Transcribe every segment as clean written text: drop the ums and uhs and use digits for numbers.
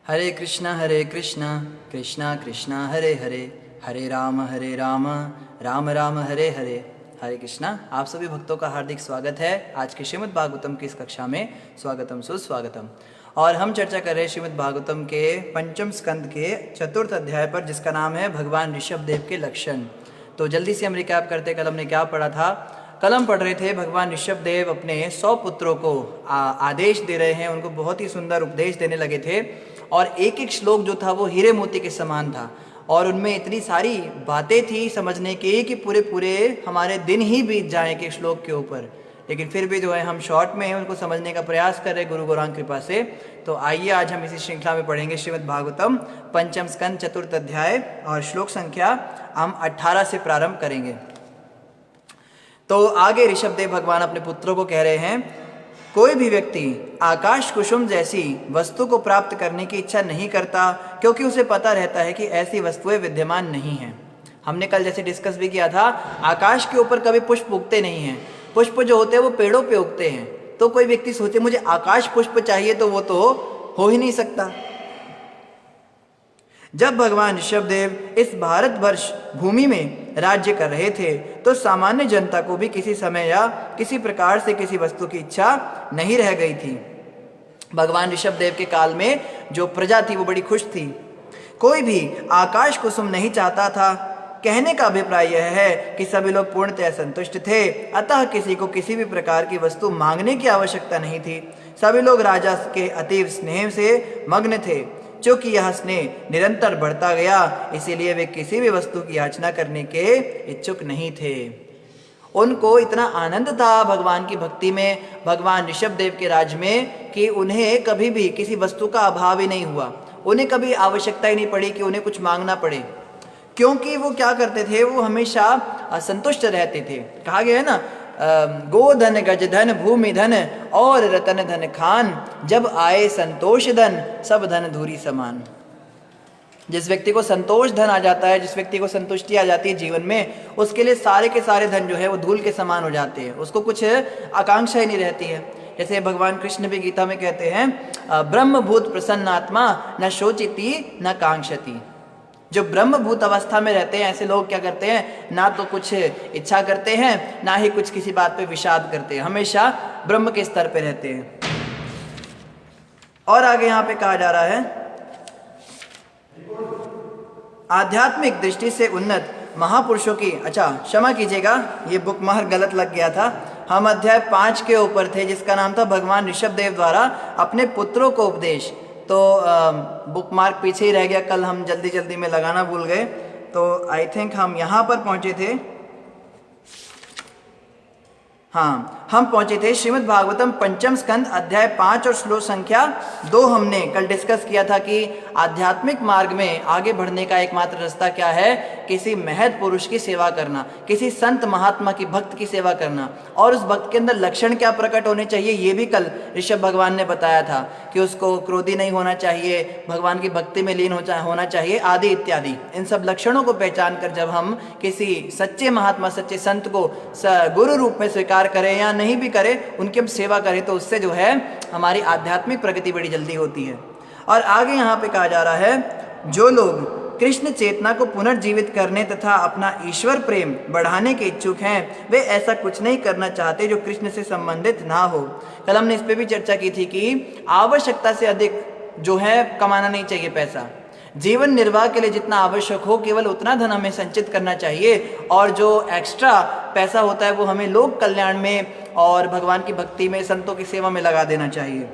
हरे कृष्णा कृष्णा कृष्णा हरे हरे, हरे राम राम राम हरे हरे। हरे कृष्णा। आप सभी भक्तों का हार्दिक स्वागत है आज के श्रीमद् भागवतम की इस कक्षा में। स्वागतम सुस्वागतम। और हम चर्चा कर रहे हैं श्रीमद् भागवतम के पंचम स्कंद के चतुर्थ अध्याय पर, जिसका नाम है भगवान ऋषभ देव के लक्षण। तो जल्दी से हम रिकैप करते। कल हमने क्या पढ़ा था? कल हम पढ़ रहे थे भगवान ऋषभ देव अपने 100 पुत्रों को आदेश दे रहे हैं, उनको बहुत ही सुंदर उपदेश देने लगे थे। और एक एक श्लोक जो था वो हीरे मोती के समान था, और उनमें इतनी सारी बातें थी समझने की कि पूरे पूरे हमारे दिन ही बीत जाएं एक श्लोक के ऊपर। लेकिन फिर भी जो है हम शॉर्ट में हैं, उनको समझने का प्रयास कर रहे गुरु गौरांग कृपा से। तो आइए आज हम इसी श्रृंखला में पढ़ेंगे श्रीमद् भागवतम पंचम स्कंद चतुर्थ अध्याय, और श्लोक संख्या हम 18 से प्रारंभ करेंगे। तो आगे ऋषभ देव भगवान अपने पुत्रों को कह रहे हैं, कोई भी व्यक्ति आकाश कुसुम जैसी वस्तु को प्राप्त करने की इच्छा नहीं करता, क्योंकि उसे पता रहता है कि ऐसी वस्तुएं विद्यमान नहीं हैं। हमने कल जैसे डिस्कस भी किया था, आकाश के ऊपर कभी पुष्प उगते नहीं हैं। पुष्प जो होते हैं वो पेड़ों पे उगते हैं। तो कोई व्यक्ति सोचे मुझे आकाश पुष्प चाहिए, तो वो तो हो ही नहीं सकता। जब भगवान ऋषभदेव इस भारतवर्ष भूमि में राज्य कर रहे थे, तो सामान्य जनता को भी किसी समय या किसी प्रकार से किसी वस्तु की इच्छा नहीं रह गई थी। भगवान ऋषभदेव के काल में जो प्रजा थी वो बड़ी खुश थी। कोई भी आकाश कुसुम नहीं चाहता था। कहने का अभिप्राय यह है कि सभी लोग पूर्णतः संतुष्ट थे, अतः किसी को किसी भी प्रकार की वस्तु मांगने की आवश्यकता नहीं थी। सभी लोग राजा के अतीव स्नेह से मग्न थे। चूंकि यह स्नेह निरंतर बढ़ता गया, इसीलिए वे किसी भी वस्तु की याचना करने के इच्छुक नहीं थे। उनको इतना आनंद था भगवान की भक्ति में, भगवान ऋषभदेव के राज में, कि उन्हें कभी भी किसी वस्तु का अभाव ही नहीं हुआ। उन्हें कभी आवश्यकता ही नहीं पड़ी कि उन्हें कुछ मांगना पड़े, क्योंकि वो क्या करते थे, वो हमेशा संतुष्ट रहते थे। कहा गया है ना, गोधन गजधन भूमि धन और रतन धन खान, जब आए संतोष धन सब धन धूरी समान। जिस व्यक्ति को संतोष धन आ जाता है, जिस व्यक्ति को संतुष्टि आ जाती है जीवन में, उसके लिए सारे के सारे धन जो है वो धूल के समान हो जाते हैं। उसको कुछ आकांक्षा ही नहीं रहती है। जैसे भगवान कृष्ण भी गीता में कहते हैं, ब्रह्मभूत प्रसन्नात्मा न शोचिति न कांक्षति। जो ब्रह्मभूत अवस्था में रहते हैं, ऐसे लोग क्या करते हैं, ना तो कुछ इच्छा करते हैं, ना ही कुछ किसी बात पे विषाद करते हैं, हमेशा ब्रह्म के स्तर पे रहते हैं। और आगे यहाँ पे कहा जा रहा है, आध्यात्मिक दृष्टि से उन्नत महापुरुषों की, अच्छा क्षमा कीजिएगा, ये बुक मार्क गलत लग गया था। हम अध्याय 5 के ऊपर थे, जिसका नाम था भगवान ऋषभदेव द्वारा अपने पुत्रों को उपदेश। तो बुक मार्क पीछे ही रह गया, कल हम जल्दी जल्दी में लगाना भूल गए। तो आई थिंक हम यहाँ पर पहुँचे थे। हाँ, हम पहुंचे थे श्रीमद् भागवतम पंचम स्कंद अध्याय 5 और श्लोक संख्या 2। हमने कल डिस्कस किया था कि आध्यात्मिक मार्ग में आगे बढ़ने का एकमात्र रास्ता क्या है, किसी महत पुरुष की सेवा करना, किसी संत महात्मा की, भक्त की सेवा करना। और उस भक्त के अंदर लक्षण क्या प्रकट होने चाहिए, ये भी कल ऋषभ भगवान ने बताया था कि उसको क्रोधी नहीं होना चाहिए, भगवान की भक्ति में लीन होना चाहिए, आदि इत्यादि। इन सब लक्षणों को पहचान कर जब हम किसी सच्चे महात्मा, सच्चे संत को गुरु रूप में स्वीकार करें या नहीं भी करें, उनकी हम सेवा करें, तो उससे जो है हमारी आध्यात्मिक प्रगति बड़ी जल्दी होती है। और आगे यहाँ पे कहा जा रहा है, जो लोग कृष्ण चेतना को पुनर्जीवित करने तथा अपना ईश्वर प्रेम बढ़ाने के इच्छुक हैं, वे ऐसा कुछ नहीं करना चाहते जो कृष्ण से संबंधित ना हो। कल हमने इस पे भी चर्चा की थी कि आवश्यकता से अधिक जो है कमाना नहीं चाहिए पैसा। जीवन निर्वाह के लिए जितना आवश्यक हो, केवल उतना धन हमें संचित करना चाहिए, और जो एक्स्ट्रा पैसा होता है वो हमें लोक कल्याण में और भगवान की भक्ति में, संतों की सेवा में लगा देना चाहिए।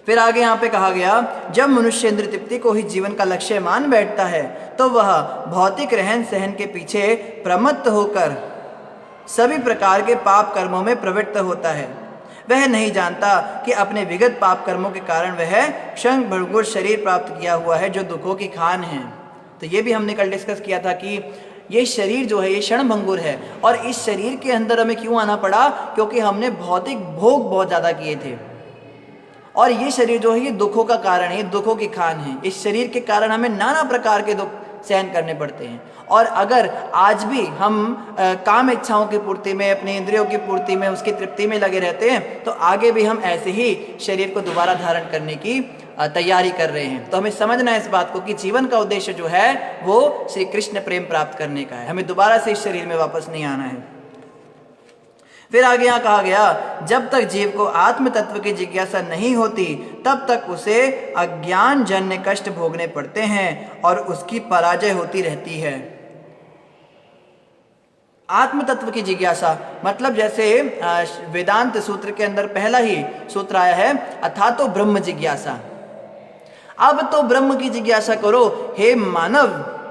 फिर आगे यहाँ पे कहा गया, जब मनुष्य इंद्रिय तृप्ति को ही जीवन का लक्ष्य मान बैठता है, तो वह भौतिक रहन सहन के पीछे प्रमत्त होकर सभी प्रकार के पाप कर्मों में प्रवृत्त होता है। वह नहीं जानता कि अपने विगत पाप कर्मों के कारण वह क्षण भंगुर शरीर प्राप्त किया हुआ है, जो दुखों की खान है। तो ये भी हमने कल डिस्कस किया था कि ये शरीर जो है ये क्षण भंगुर है, और इस शरीर के अंदर हमें क्यों आना पड़ा, क्योंकि हमने भौतिक भोग बहुत ज़्यादा किए थे। और ये शरीर जो है ये दुखों का कारण है, दुखों की खान है। इस शरीर के कारण हमें नाना प्रकार के दुख सहन करने पड़ते हैं। और अगर आज भी हम काम इच्छाओं की पूर्ति में, अपनी इंद्रियों की पूर्ति में, उसकी तृप्ति में लगे रहते हैं, तो आगे भी हम ऐसे ही शरीर को दोबारा धारण करने की तैयारी कर रहे हैं। तो हमें समझना है इस बात को कि जीवन का उद्देश्य जो है वो श्री कृष्ण प्रेम प्राप्त करने का है, हमें दोबारा से इस शरीर में वापस नहीं आना है। फिर आगे यहाँ कहा गया, जब तक जीव को आत्म तत्व की जिज्ञासा नहीं होती तब तक उसे अज्ञान जन्य कष्ट भोगने पड़ते हैं और उसकी पराजय होती रहती है। आत्म तत्व की जिज्ञासा मतलब जैसे वेदांत सूत्र के अंदर पहला ही सूत्र आया है, अथा तो ब्रह्म जिज्ञासा। अब तो ब्रह्म की जिज्ञासा करो, हे मानव,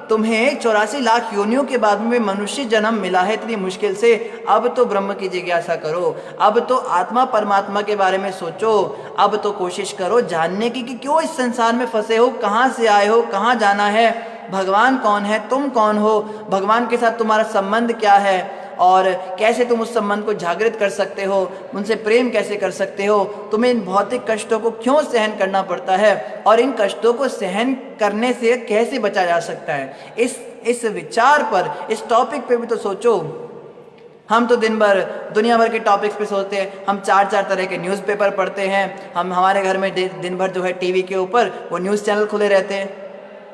तुम्हें 84 लाख योनियों के बाद में मनुष्य जन्म मिला है इतनी मुश्किल से, अब तो ब्रह्म की जिज्ञासा करो, अब तो आत्मा परमात्मा के बारे में सोचो, अब तो कोशिश करो जानने की कि क्यों इस संसार में फंसे हो, कहाँ से आए हो, कहाँ जाना है, भगवान कौन है, तुम कौन हो, भगवान के साथ तुम्हारा संबंध क्या है और कैसे तुम उस संबंध को जागृत कर सकते हो, उनसे प्रेम कैसे कर सकते हो, तुम्हें इन भौतिक कष्टों को क्यों सहन करना पड़ता है और इन कष्टों को सहन करने से कैसे बचा जा सकता है। इस विचार पर, इस टॉपिक पे भी तो सोचो। हम तो दिन भर दुनिया भर के टॉपिक्स पे सोचते हैं, हम 4 तरह के न्यूज़पेपर पढ़ते हैं, हम हमारे घर में दिन भर जो है टीवी के ऊपर वो न्यूज़ चैनल खुले रहते हैं,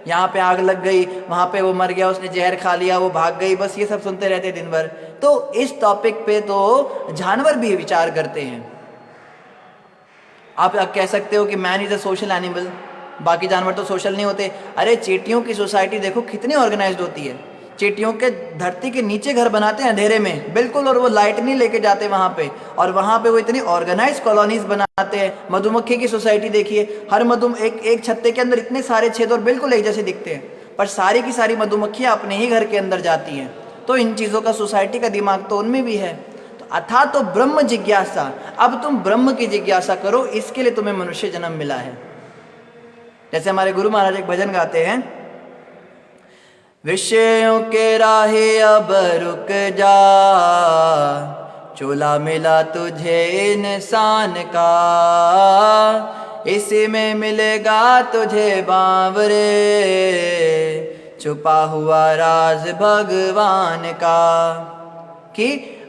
यहाँ पे आग लग गई, वहाँ पे वो मर गया, उसने जहर खा लिया, वो भाग गई, बस ये सब सुनते रहते हैं दिन भर। तो इस टॉपिक पे तो जानवर भी विचार करते हैं। आप कह सकते हो कि man is a social animal, बाकी जानवर तो सोशल नहीं होते। अरे चींटियों की सोसाइटी देखो कितनी ऑर्गेनाइज्ड होती है, चींटियों के धरती के नीचे घर बनाते हैं अंधेरे में बिल्कुल, और वो लाइट नहीं लेके जाते वहाँ पे, और वहाँ पे वो इतनी ऑर्गेनाइज कॉलोनीज बनाते हैं। मधुमक्खी की सोसाइटी देखिए, हर एक छत्ते के अंदर इतने सारे छेद और बिल्कुल एक जैसे दिखते हैं, पर सारी की सारी मधुमक्खियाँ अपने ही घर के अंदर जाती हैं। तो इन चीज़ों का सोसाइटी का दिमाग तो उनमें भी है। तो अथा तो ब्रह्म जिज्ञासा, अब तुम ब्रह्म की जिज्ञासा करो, इसके लिए तुम्हें मनुष्य जन्म मिला है। जैसे हमारे गुरु महाराज एक भजन गाते हैं, विषयों के राहे अब रुक जा, चोला मिला तुझे इंसान का, इसी में मिलेगा तुझे बावरे, छुपा हुआ राज भगवान का। कि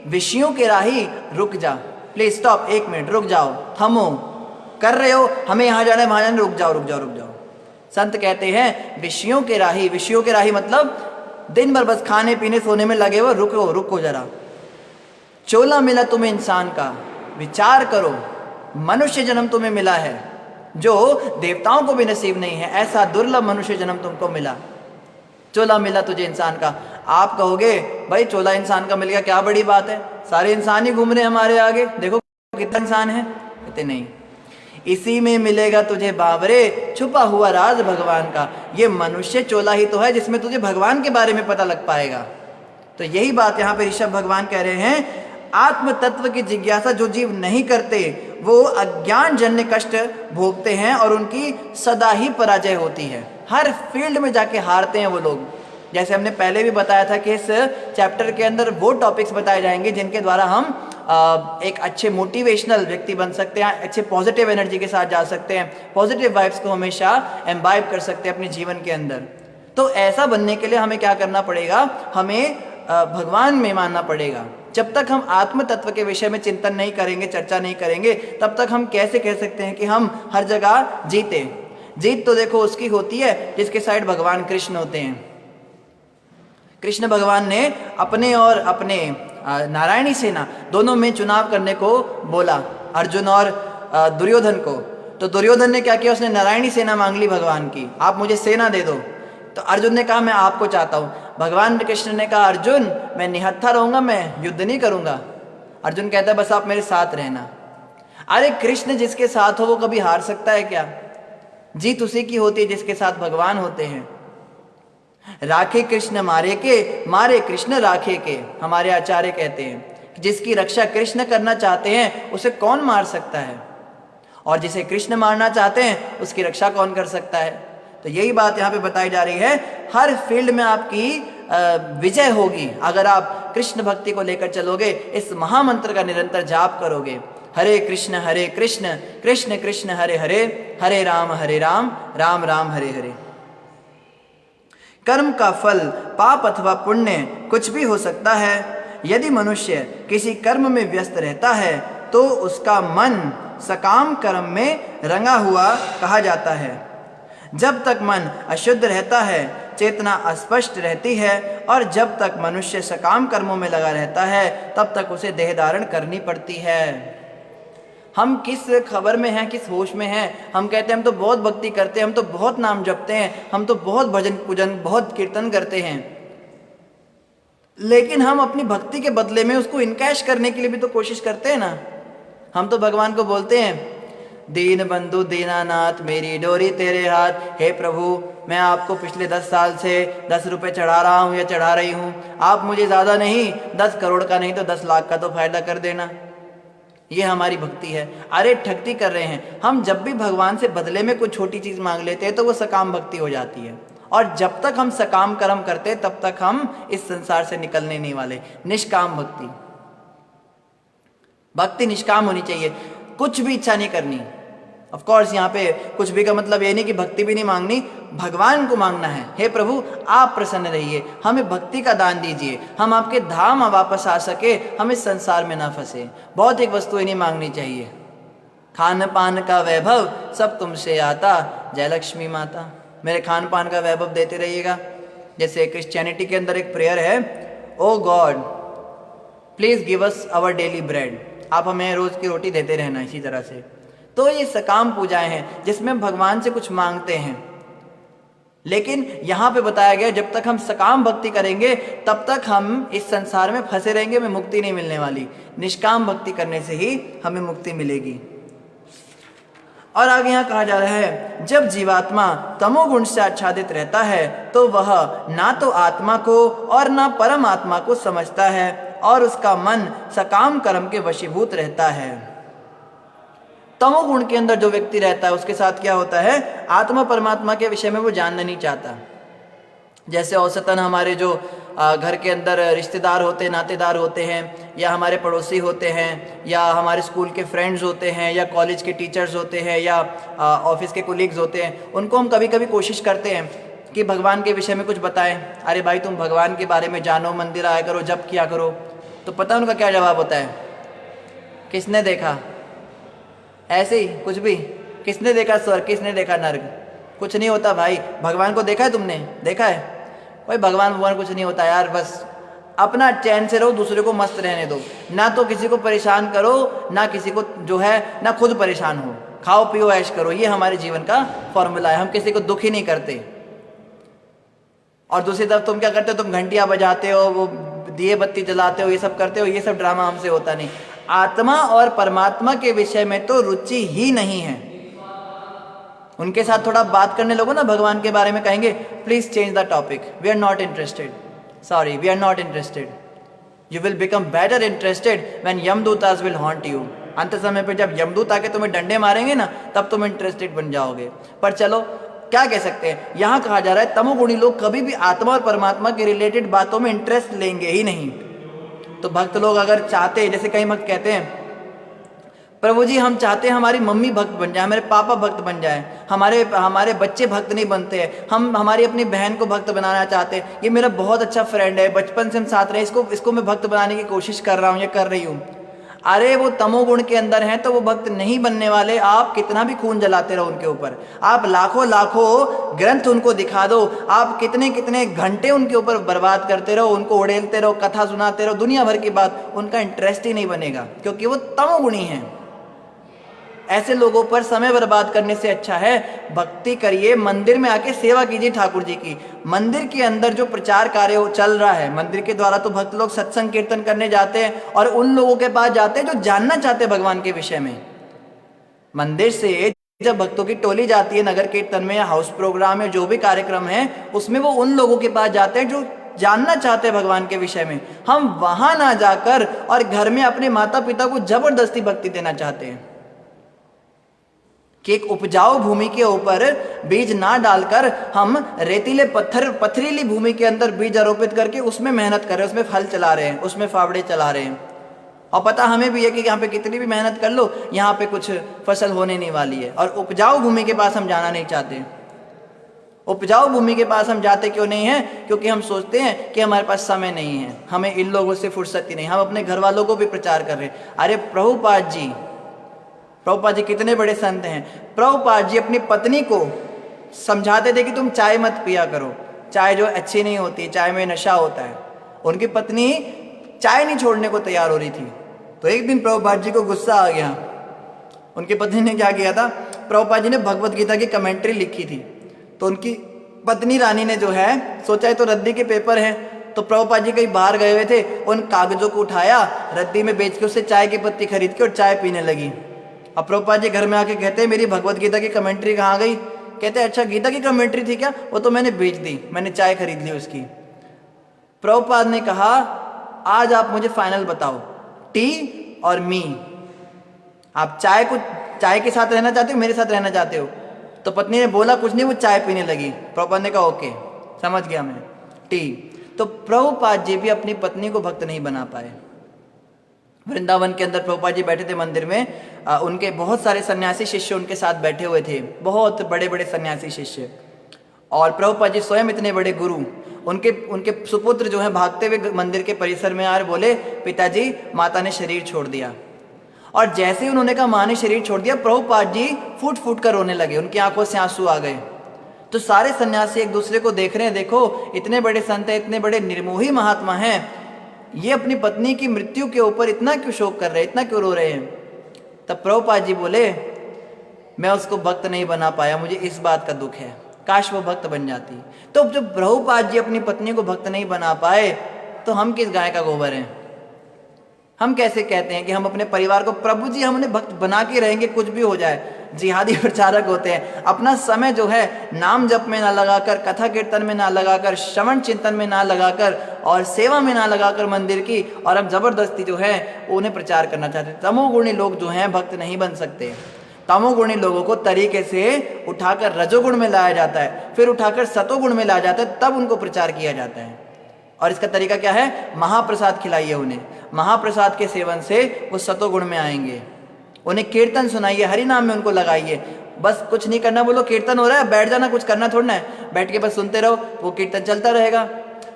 विषयों के राही रुक जा, प्लीज स्टॉप, 1 मिनट रुक जाओ, थमो, कर रहे हो, हमें यहाँ जाना है वहाँ जाना, रुक जाओ रुक जाओ रुक जाओ। संत कहते हैं विषयों के राही मतलब दिन भर बस खाने पीने सोने में लगे हुए, रुको जरा, चोला मिला तुम्हें इंसान का, विचार करो, मनुष्य जन्म तुम्हें मिला है जो देवताओं को भी नसीब नहीं है, ऐसा दुर्लभ मनुष्य जन्म तुमको मिला, चोला मिला तुझे इंसान का। आप कहोगे भाई चोला इंसान का मिल गया, क्या बड़ी बात है, सारे इंसान ही घूम रहे हैं हमारे आगे, देखो कितना इंसान है। कहते नहीं, इसी में मिलेगा तुझे बावरे, छुपा हुआ राज भगवान का। ये मनुष्य चोला ही तो है जिसमें तुझे भगवान के बारे में पता लग पाएगा। तो यही बात यहाँ पे ऋषभ भगवान कह रहे हैं, आत्म तत्व की जिज्ञासा जो जीव नहीं करते वो अज्ञान जन्य कष्ट भोगते हैं और उनकी सदा ही पराजय होती है, हर फील्ड में जाके हारते हैं वो लोग। जैसे हमने पहले भी बताया था कि इस चैप्टर के अंदर वो टॉपिक्स बताए जाएंगे जिनके द्वारा हम एक अच्छे मोटिवेशनल व्यक्ति बन सकते हैं, अच्छे पॉजिटिव एनर्जी के साथ जा सकते हैं, पॉजिटिव वाइब्स को हमेशा एम्बाइब कर सकते हैं अपने जीवन के अंदर। तो ऐसा बनने के लिए हमें क्या करना पड़ेगा, हमें भगवान में मानना पड़ेगा। जब तक हम आत्म तत्व के विषय में चिंतन नहीं करेंगे, चर्चा नहीं करेंगे, तब तक हम कैसे कह सकते हैं कि हम हर जगह जीते। जीत तो देखो उसकी होती है जिसके साइड भगवान कृष्ण होते हैं। कृष्ण भगवान ने अपने और अपने नारायणी सेना दोनों में चुनाव करने को बोला, अर्जुन और दुर्योधन को। तो दुर्योधन ने क्या किया, उसने नारायणी सेना मांग ली भगवान की, आप मुझे सेना दे दो। तो अर्जुन ने कहा मैं आपको चाहता हूँ। भगवान कृष्ण ने कहा अर्जुन मैं निहत्था रहूंगा, मैं युद्ध नहीं करूंगा। अर्जुन कहता है बस आप मेरे साथ रहना। अरे कृष्ण जिसके साथ हो वो कभी हार सकता है क्या? जीत उसी की होती है जिसके साथ भगवान होते हैं। राखे कृष्ण मारे के, मारे कृष्ण राखे के, हमारे आचार्य कहते हैं जिसकी रक्षा कृष्ण करना चाहते हैं उसे कौन मार सकता है, और जिसे कृष्ण मारना चाहते हैं उसकी रक्षा कौन कर सकता है। तो यही बात यहाँ पे बताई जा रही है, हर फील्ड में आपकी विजय होगी अगर आप कृष्ण भक्ति को लेकर चलोगे, इस महामंत्र का निरंतर जाप करोगे। हरे कृष्ण कृष्ण कृष्ण हरे हरे, हरे राम राम राम हरे हरे। कर्म का फल पाप अथवा पुण्य कुछ भी हो सकता है। यदि मनुष्य किसी कर्म में व्यस्त रहता है तो उसका मन सकाम कर्म में रंगा हुआ कहा जाता है। जब तक मन अशुद्ध रहता है, चेतना अस्पष्ट रहती है, और जब तक मनुष्य सकाम कर्मों में लगा रहता है तब तक उसे देह धारण करनी पड़ती है। हम किस खबर में हैं, किस होश में हैं? हम कहते हैं हम तो बहुत भक्ति करते हैं, हम तो बहुत नाम जपते हैं, हम तो बहुत भजन पूजन बहुत कीर्तन करते हैं, लेकिन हम अपनी भक्ति के बदले में उसको इनकैश करने के लिए भी तो कोशिश करते हैं ना। हम तो भगवान को बोलते हैं, दीन बंधु दीनानाथ मेरी डोरी तेरे हाथ, हे प्रभु मैं आपको पिछले 10 साल से 10 रुपये चढ़ा रहा हूँ या चढ़ा रही हूँ, आप मुझे ज़्यादा नहीं 10 करोड़ का नहीं तो 10 लाख का तो फायदा कर देना। ये हमारी भक्ति है। अरे ठगती कर रहे हैं हम। जब भी भगवान से बदले में कुछ छोटी चीज़ मांग लेते हैं तो वो सकाम भक्ति हो जाती है, और जब तक हम सकाम कर्म करते तब तक हम इस संसार से निकलने नहीं वाले। निष्काम भक्ति, भक्ति निष्काम होनी चाहिए, कुछ भी इच्छा नहीं करनी। ऑफ कोर्स यहाँ पे कुछ भी का मतलब ये नहीं कि भक्ति भी नहीं मांगनी, भगवान को मांगना है, हे प्रभु आप प्रसन्न रहिए, हमें भक्ति का दान दीजिए, हम आपके धाम वापस आ सके, हम इस संसार में ना फंसे। बहुत एक वस्तुएं नहीं मांगनी चाहिए। खान पान का वैभव सब तुमसे आता, जय लक्ष्मी माता। मेरे खान पान का वैभव देते रहिएगा। जैसे क्रिश्चियनिटी के अंदर एक प्रेयर है, O God please give us our daily bread, आप हमें रोज की रोटी देते रहना। इसी तरह से तो ये सकाम पूजाएं हैं जिसमें भगवान से कुछ मांगते हैं, लेकिन यहाँ पे बताया गया जब तक हम सकाम भक्ति करेंगे तब तक हम इस संसार में फंसे रहेंगे, हमें मुक्ति नहीं मिलने वाली। निष्काम भक्ति करने से ही हमें मुक्ति मिलेगी। और आगे यहाँ कहा जा रहा है, जब जीवात्मा तमोगुण से आच्छादित रहता है तो वह ना तो आत्मा को और ना परम आत्मा को समझता है, और उसका मन सकाम कर्म के वशीभूत रहता है। तमोगुण के अंदर जो व्यक्ति रहता है उसके साथ क्या होता है, आत्मा परमात्मा के विषय में वो जानना नहीं चाहता। जैसे औसतन हमारे जो घर के अंदर रिश्तेदार होते हैं, नातेदार होते हैं, या हमारे पड़ोसी होते हैं, या हमारे स्कूल के फ्रेंड्स होते हैं, या कॉलेज के टीचर्स होते हैं, या ऑफिस के कोलीग्स होते हैं, उनको हम कभी कभी कोशिश करते हैं कि भगवान के विषय में कुछ बताएं। अरे भाई तुम भगवान के बारे में जानो, मंदिर आया करो, जप किया करो। तो पता उनका क्या जवाब होता है, किसने देखा, ऐसे ही कुछ भी, किसने देखा स्वर्ग, किसने देखा नर्क, कुछ नहीं होता भाई। भगवान को देखा है तुमने, देखा है? भाई भगवान कुछ नहीं होता यार, बस अपना चैन से रहो, दूसरे को मस्त रहने दो, ना तो किसी को परेशान करो, ना किसी को जो है ना खुद परेशान हो, खाओ पियो ऐश करो। ये हमारे जीवन का फॉर्मूला है, हम किसी को दुखी नहीं करते। और दूसरी तरफ तुम क्या करते हो, तुम घंटियां बजाते हो, वो दिए बत्ती जलाते हो, ये सब करते हो, ये सब ड्रामा हमसे होता नहीं। आत्मा और परमात्मा के विषय में तो रुचि ही नहीं है। उनके साथ थोड़ा बात करने लगो ना भगवान के बारे में, कहेंगे please change the topic, we are not interested, sorry we are not interested. You will become better interested when Yamadutas will haunt you. अंत समय पे जब यमदूत आके तुम्हें डंडे मारेंगे ना, तब तुम इंटरेस्टेड बन जाओगे। पर चलो क्या कह सकते हैं, यहाँ कहा जा रहा है तमोगुणी लोग कभी भी आत्मा और परमात्मा के रिलेटेड बातों में इंटरेस्ट लेंगे ही नहीं। तो भक्त लोग अगर चाहते, जैसे कई भक्त कहते हैं, प्रभु जी हम चाहते हैं हमारी मम्मी भक्त बन जाए, हमारे पापा भक्त बन जाए, हमारे बच्चे भक्त नहीं बनते हैं, हम हमारी अपनी बहन को भक्त बनाना चाहते हैं, ये मेरा बहुत अच्छा फ्रेंड है, बचपन से हम साथ रहे, इसको मैं भक्त बनाने की कोशिश कर रहा हूँ या कर रही हूँ। अरे वो तमोगुण के अंदर हैं तो वो भक्त नहीं बनने वाले। आप कितना भी खून जलाते रहो उनके ऊपर, आप लाखों लाखों ग्रंथ उनको दिखा दो, आप कितने कितने घंटे उनके ऊपर बर्बाद करते रहो, उनको उड़ेलते रहो, कथा सुनाते रहो, दुनिया भर की बात, उनका इंटरेस्ट ही नहीं बनेगा, क्योंकि वो तमोगुणी हैं। ऐसे लोगों पर समय बर्बाद करने से अच्छा है भक्ति करिए, मंदिर में आके सेवा कीजिए ठाकुर जी की। मंदिर के अंदर जो प्रचार कार्य चल रहा है, मंदिर के द्वारा तो भक्त लोग सत्संग कीर्तन करने जाते हैं और उन लोगों के पास जाते हैं जो जानना चाहते हैं भगवान के विषय में। मंदिर से जब भक्तों की टोली जाती है नगर कीर्तन में या हाउस प्रोग्राम में, जो भी कार्यक्रम है उसमें, वो उन लोगों के पास जाते हैं जो जानना चाहते हैं भगवान के विषय में। हम वहां ना जाकर और घर में अपने माता पिता को जबरदस्ती भक्ति देना चाहते हैं कि एक उपजाऊ भूमि के ऊपर बीज ना डालकर हम रेतीले पथरीली भूमि के अंदर बीज आरोपित करके उसमें मेहनत कर रहे हैं, उसमें फल चला रहे हैं, उसमें फावड़े चला रहे हैं। और पता हमें भी है कि यहाँ पे कितनी भी मेहनत कर लो, यहाँ पे कुछ फसल होने नहीं वाली है। और उपजाऊ भूमि के पास हम जाना नहीं चाहते। उपजाऊ भूमि के पास हम जाते क्यों नहीं है? क्योंकि हम सोचते हैं कि हमारे पास समय नहीं है, हमें इन लोगों से फुर्सत ही नहीं। हम अपने घर वालों को भी प्रचार कर रहे हैं, अरे प्रभुपाद जी प्रभुपाद जी कितने बड़े संत हैं। प्रभुपाद जी अपनी पत्नी को समझाते थे कि तुम चाय मत पिया करो, चाय जो अच्छी नहीं होती, चाय में नशा होता है। उनकी पत्नी चाय नहीं छोड़ने को तैयार हो रही थी। तो एक दिन प्रभुपाद जी को गुस्सा आ गया। उनकी पत्नी ने क्या किया था, प्रभुपाद जी ने भगवत गीता की कमेंट्री लिखी थी। तो उनकी पत्नी रानी ने जो है सोचा है तो रद्दी के पेपर है, तो प्रभुपाद जी कहीं बाहर गए हुए थे, उन कागजों को उठाया, रद्दी में बेच के उससे चाय की पत्ती खरीद के और चाय पीने लगी। अब प्रभुपाद जी घर में आके कहते हैं मेरी भगवत गीता की कमेंट्री कहाँ गई? कहते हैं अच्छा गीता की कमेंट्री थी क्या? वो तो मैंने बेच दी, मैंने चाय खरीद ली उसकी। प्रभुपाद ने कहा आज आप मुझे फाइनल बताओ, टी और मी, आप चाय के साथ रहना चाहते हो, मेरे साथ रहना चाहते हो? तो पत्नी ने बोला कुछ नहीं, वो चाय पीने लगी। प्रभुपाद ने कहा ओके समझ गया मैं, टी। तो प्रभुपाद जी भी अपनी पत्नी को भक्त नहीं बना पाए। वृंदावन के अंदर प्रभुपाद जी बैठे थे मंदिर में, उनके बहुत सारे सन्यासी शिष्य उनके साथ बैठे हुए थे, बहुत बड़े बड़े सन्यासी शिष्य। और प्रभुपाद जी स्वयं इतने बड़े गुरु, उनके सुपुत्र जो हैं भागते हुए मंदिर के परिसर में आए, बोले पिताजी माता ने शरीर छोड़ दिया। और जैसे ही उन्होंने कहा माँ ने शरीर छोड़ दिया, प्रभुपाद जी फूट फूट कर रोने लगे, उनकी आंखों से आंसू आ गए। तो सारे सन्यासी एक दूसरे को देख रहे हैं, देखो इतने बड़े संत हैं, इतने बड़े निर्मोही महात्मा हैं, ये अपनी पत्नी की मृत्यु के ऊपर इतना क्यों शोक कर रहे हैं, इतना क्यों रो रहे हैं? तब प्रभुपाद जी बोले मैं उसको भक्त नहीं बना पाया, मुझे इस बात का दुख है, काश वो भक्त बन जाती। तो जब प्रभुपाद जी अपनी पत्नी को भक्त नहीं बना पाए, तो हम किस गाय का गोबर हैं? हम कैसे कहते हैं कि हम अपने परिवार को प्रभु जी हमने भक्त बना के रहेंगे, कुछ भी हो जाए। जिहादी प्रचारक होते हैं, अपना समय जो है नाम जप में ना लगाकर, कथा कीर्तन में ना लगाकर, श्रवण चिंतन में ना लगाकर और सेवा में ना लगाकर मंदिर की, और अब जबरदस्ती जो है उन्हें प्रचार करना चाहते हैं। तमोगुणी लोग जो हैं भक्त नहीं बन सकते। तमोगुणी लोगों को तरीके से उठाकर रजोगुण में लाया जाता है, फिर उठाकर सतोगुण में लाया जाता है, तब उनको प्रचार किया जाता है। और इसका तरीका क्या है? महाप्रसाद खिलाइए उन्हें, महाप्रसाद के सेवन से वो सतोगुण में आएंगे। उन्हें कीर्तन सुनाइए, हरि नाम में उनको लगाइए। बस कुछ नहीं करना, बोलो कीर्तन हो रहा है बैठ जाना, कुछ करना थोड़ा है, बैठ के बस सुनते रहो, वो कीर्तन चलता रहेगा।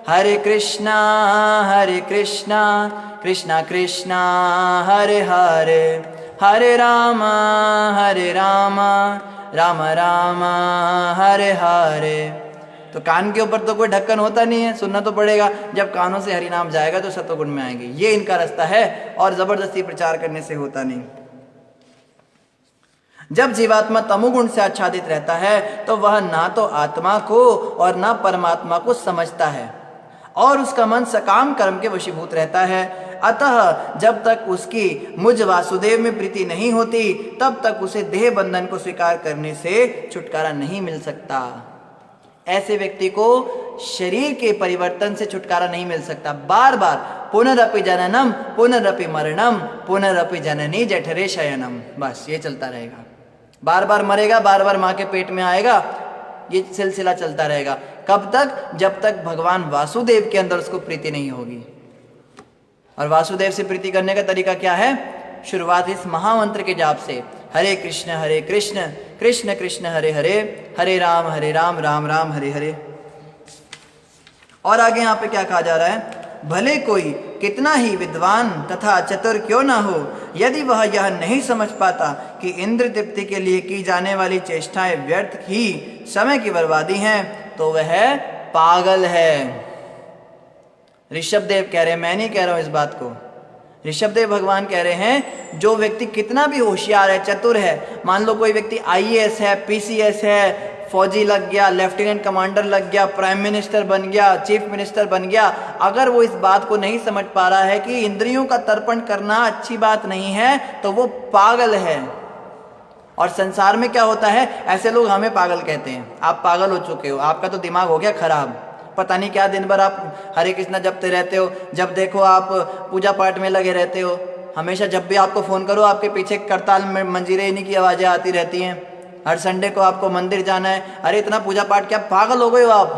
हरे कृष्णा कृष्णा कृष्णा हरे हरे, हरे राम राम राम हरे हरे। तो कान के ऊपर तो कोई ढक्कन होता नहीं है, सुनना तो पड़ेगा। जब कानों से हरि नाम जाएगा तो सतोगुण में आएंगे, ये इनका रास्ता है, और जबरदस्ती प्रचार करने से होता नहीं। जब जीवात्मा तमोगुण से आच्छादित रहता है तो वह ना तो आत्मा को और ना परमात्मा को समझता है, और उसका मन सकाम कर्म के वशीभूत रहता है। अतः जब तक उसकी मुझ वासुदेव में प्रीति नहीं होती, तब तक उसे देह बंधन को स्वीकार करने से छुटकारा नहीं मिल सकता। ऐसे व्यक्ति को शरीर के परिवर्तन से छुटकारा नहीं मिल सकता। बार बार पुनरपि जननम पुनरपि मरणम पुनरपि जननी जठरे शयनम, बस ये चलता रहेगा। बार बार मरेगा, बार बार माँ के पेट में आएगा, ये सिलसिला चलता रहेगा। कब तक? जब तक भगवान वासुदेव के अंदर उसको प्रीति नहीं होगी। और वासुदेव से प्रीति करने का तरीका क्या है? शुरुआत इस महामंत्र के जाप से, हरे कृष्ण कृष्ण कृष्ण हरे हरे, हरे राम राम राम हरे हरे। और आगे यहाँ पे क्या कहा जा रहा है? भले कोई कितना ही विद्वान तथा चतुर क्यों ना हो, यदि वह यह नहीं समझ पाता कि इंद्र तृप्ति के लिए की जाने वाली चेष्टाएं व्यर्थ ही समय की बर्बादी हैं, तो वह पागल है। ऋषभदेव कह रहे हैं, मैं नहीं कह रहा हूं इस बात को, ऋषभदेव भगवान कह रहे हैं, जो व्यक्ति कितना भी होशियार है, चतुर है, मान लो कोई व्यक्ति आईएएस है, पीसीएस है, फौजी लग गया, लेफ्टिनेंट कमांडर लग गया, प्राइम मिनिस्टर बन गया, चीफ मिनिस्टर बन गया, अगर वो इस बात को नहीं समझ पा रहा है कि इंद्रियों का तर्पण करना अच्छी बात नहीं है, तो वो पागल है। और संसार में क्या होता है, ऐसे लोग हमें पागल कहते हैं। आप पागल हो चुके हो, आपका तो दिमाग हो गया खराब, पता नहीं क्या दिन भर आप हरे कृष्णा जपते रहते हो, जब देखो आप पूजा पाठ में लगे रहते हो, हमेशा जब भी आपको फ़ोन करो आपके पीछे करताल में मंजीरे इन्हीं की आवाज़ें आती रहती हैं। हर संडे को आपको मंदिर जाना है, अरे इतना पूजा पाठ, क्या पागल हो गए हो आप?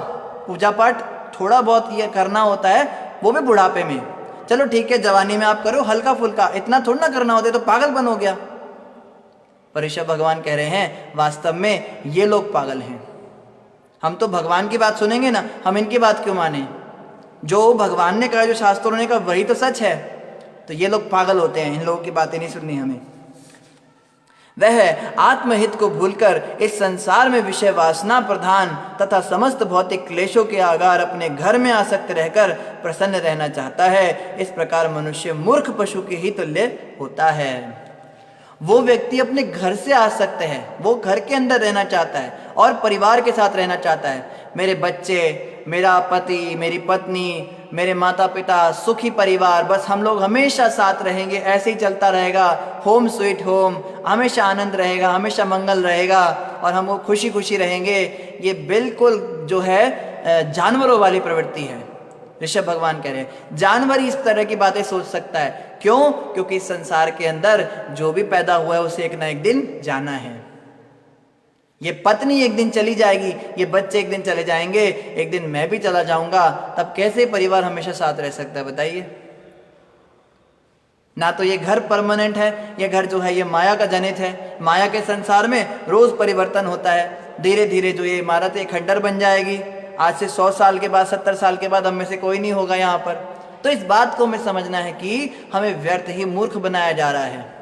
पूजा पाठ थोड़ा बहुत ये करना होता है, वो भी बुढ़ापे में। चलो ठीक है, जवानी में आप करो हल्का फुल्का, इतना थोड़ा ना करना होता है, तो पागलपन हो गया। पर ऋषभ भगवान कह रहे हैं, वास्तव में ये लोग पागल हैं। हम तो भगवान की बात सुनेंगे ना, हम इनकी बात क्यों माने? जो भगवान ने कहा, जो शास्त्रों ने कहा, वही तो सच है। तो ये लोग पागल होते हैं, इन लोगों की बातें नहीं सुननी हमें। वह आत्महित को भूलकर इस संसार में विषय वासना प्रधान तथा समस्त भौतिक क्लेशों के आगार अपने घर में आसक्त रहकर प्रसन्न रहना चाहता है। इस प्रकार मनुष्य मूर्ख पशु के ही तुल्य होता है। वो व्यक्ति अपने घर से आसक्त है, वो घर के अंदर रहना चाहता है और परिवार के साथ रहना चाहता है। मेरे बच्चे, मेरा पति, मेरी पत्नी, मेरे माता पिता, सुखी परिवार, बस हम लोग हमेशा साथ रहेंगे, ऐसे ही चलता रहेगा, होम स्वीट होम, हमेशा आनंद रहेगा, हमेशा मंगल रहेगा और हम वो खुशी खुशी रहेंगे। ये बिल्कुल जो है जानवरों वाली प्रवृत्ति है। ऋषभ भगवान कह रहे हैं जानवर इस तरह की बातें सोच सकता है। क्यों? क्योंकि इस संसार के अंदर जो भी पैदा हुआ है उसे एक ना एक दिन जाना है। ये पत्नी एक दिन चली जाएगी, ये बच्चे एक दिन चले जाएंगे, एक दिन मैं भी चला जाऊंगा। तब कैसे परिवार हमेशा साथ रह सकता है बताइए? ना तो ये घर परमानेंट है, ये घर जो है ये माया का जनित है। माया के संसार में रोज परिवर्तन होता है। धीरे धीरे जो ये इमारत एक खंडर बन जाएगी। आज से 100 साल के बाद, 70 साल के बाद हम में से कोई नहीं होगा यहाँ पर। तो इस बात को हमें समझना है कि हमें व्यर्थ ही मूर्ख बनाया जा रहा है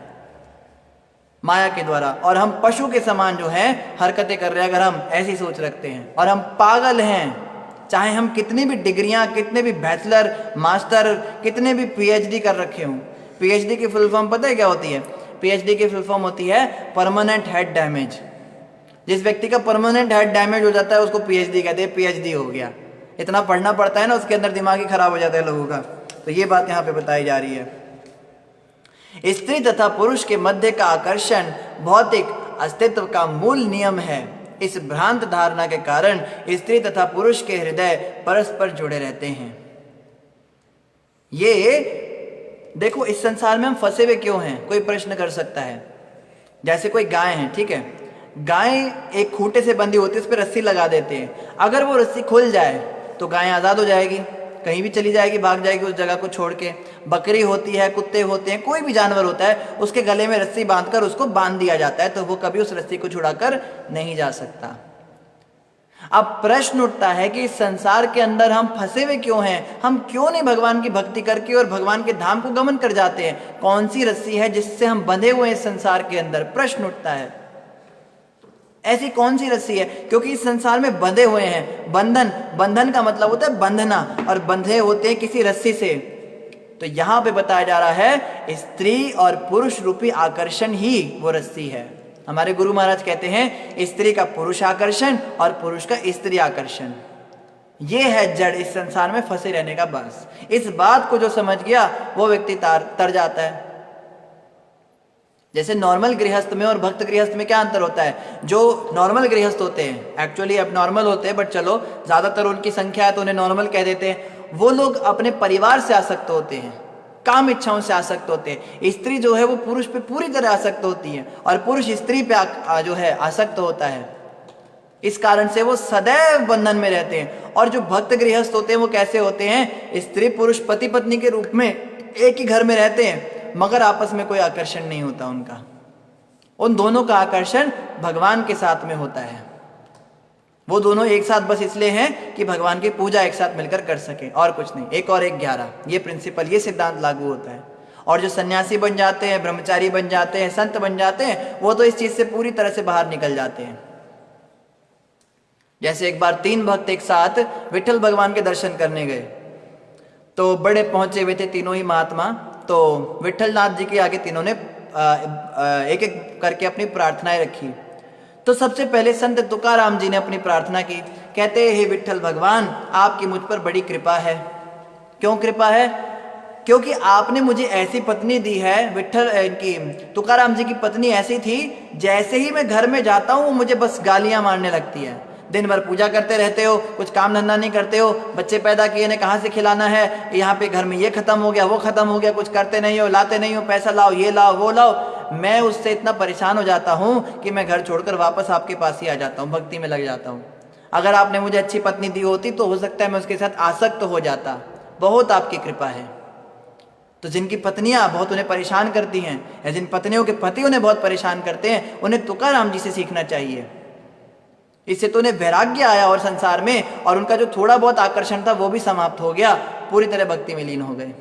माया के द्वारा, और हम पशु के समान जो है हरकतें कर रहे हैं अगर हम ऐसी सोच रखते हैं। और हम पागल हैं, चाहे हम कितनी भी डिग्रियां, कितने भी बैचलर, मास्टर, कितने भी पीएचडी कर रखे हों। पीएचडी की फुल फॉर्म पता है क्या होती है? पीएचडी की फुल फॉर्म होती है परमानेंट हेड डैमेज। जिस व्यक्ति का परमानेंट हेड डैमेज हो जाता है उसको पीएचडी कहते हैं, पीएचडी हो गया। इतना पढ़ना पड़ता है ना, उसके अंदर दिमाग ही खराब हो जाता है लोगों का। तो ये बात यहाँ पे बताई जा रही है। स्त्री तथा पुरुष के मध्य का आकर्षण भौतिक अस्तित्व का मूल नियम है। इस भ्रांत धारणा के कारण स्त्री तथा पुरुष के हृदय परस्पर जुड़े रहते हैं। ये देखो, इस संसार में हम फंसे हुए क्यों हैं? कोई प्रश्न कर सकता है। जैसे कोई गाय है, ठीक है, गाय एक खूंटे से बंधी होती है, उस पर रस्सी लगा देते हैं। अगर वो रस्सी खुल जाए तो गाय आज़ाद हो जाएगी, कहीं भी चली जाएगी, भाग जाएगी उस जगह को छोड़ के। बकरी होती है, कुत्ते होते हैं, कोई भी जानवर होता है, उसके गले में रस्सी बांधकर उसको बांध दिया जाता है, तो वो कभी उस रस्सी को छुड़ाकर नहीं जा सकता। अब प्रश्न उठता है कि इस संसार के अंदर हम फंसे हुए क्यों हैं? हम क्यों नहीं भगवान की भक्ति करके और भगवान के धाम को गमन कर जाते हैं? कौन सी रस्सी है जिससे हम बंधे हुए हैं इस संसार के अंदर? प्रश्न उठता है, ऐसी कौन सी रस्सी है? क्योंकि इस संसार में बंधे हुए हैं। बंधन, बंधन का मतलब होता है बंधना, और बंधे होते हैं किसी रस्सी से। तो यहां पे बताया जा रहा है स्त्री और पुरुष रूपी आकर्षण ही वो रस्सी है। हमारे गुरु महाराज कहते हैं स्त्री का पुरुष आकर्षण और पुरुष का स्त्री आकर्षण। ये है जड़ इस संसार में फंसे रहने का। बस इस बात को जो समझ गया वो व्यक्ति तर जाता है। जैसे नॉर्मल गृहस्थ में और भक्त गृहस्थ में क्या अंतर होता है? जो नॉर्मल गृहस्थ होते हैं एक्चुअली अब नॉर्मल होते हैं, बट चलो ज्यादातर उनकी संख्या है तो उन्हें नॉर्मल कह देते हैं। वो लोग अपने परिवार से आसक्त होते हैं, काम इच्छाओं से आसक्त होते हैं। स्त्री जो है वो पुरुष पे पूरी तरह आसक्त होती है और पुरुष स्त्री पे जो है आसक्त होता है। इस कारण से वो सदैव बंधन में रहते हैं। और जो भक्त गृहस्थ होते हैं वो कैसे होते हैं? स्त्री पुरुष पति पत्नी के रूप में एक ही घर में रहते हैं, मगर आपस में कोई आकर्षण नहीं होता उनका। उन दोनों का आकर्षण भगवान के साथ में होता है। वो दोनों एक साथ बस इसलिए हैं कि भगवान की पूजा एक साथ मिलकर कर सके, और कुछ नहीं। 1 और 1 11, ये प्रिंसिपल, ये सिद्धांत लागू होता है। और जो सन्यासी बन जाते हैं, ब्रह्मचारी बन जाते हैं, संत बन जाते हैं, वो तो इस चीज से पूरी तरह से बाहर निकल जाते हैं। जैसे एक बार 3 भक्त एक साथ विठल भगवान के दर्शन करने गए, तो बड़े पहुंचे हुए थे तीनों ही महात्मा। तो विठल नाथ जी के आगे तीनों ने एक एक करके अपनी प्रार्थनाएं रखी। तो सबसे पहले संत तुकाराम जी ने अपनी प्रार्थना की। कहते, हे विठल भगवान, आपकी मुझ पर बड़ी कृपा है। क्यों कृपा है? क्योंकि आपने मुझे ऐसी पत्नी दी है। विठल इनकी तुकाराम जी की पत्नी ऐसी थी, जैसे ही मैं घर में जाता हूँ मुझे बस गालियां मारने लगती है। दिन भर पूजा करते रहते हो, कुछ काम धंधा नहीं करते हो, बच्चे पैदा किए ने कहाँ से खिलाना है, यहाँ पे घर में ये खत्म हो गया, वो खत्म हो गया, कुछ करते नहीं हो, लाते नहीं हो, पैसा लाओ, ये लाओ, वो लाओ। मैं उससे इतना परेशान हो जाता हूँ कि मैं घर छोड़कर वापस आपके पास ही आ जाता हूँ, भक्ति में लग जाता हूँ। अगर आपने मुझे अच्छी पत्नी दी होती तो हो सकता है मैं उसके साथ आसक्त हो जाता। बहुत आपकी कृपा है। तो जिनकी पत्नियां बहुत उन्हें परेशान करती हैं, या जिन पत्नियों के पति उन्हें बहुत परेशान करते हैं, उन्हें तुकाराम जी से सीखना चाहिए। इससे तो उन्हें वैराग्य आया और संसार में, और उनका जो थोड़ा बहुत आकर्षण था वो भी समाप्त हो गया, पूरी तरह भक्ति में लीन हो गए।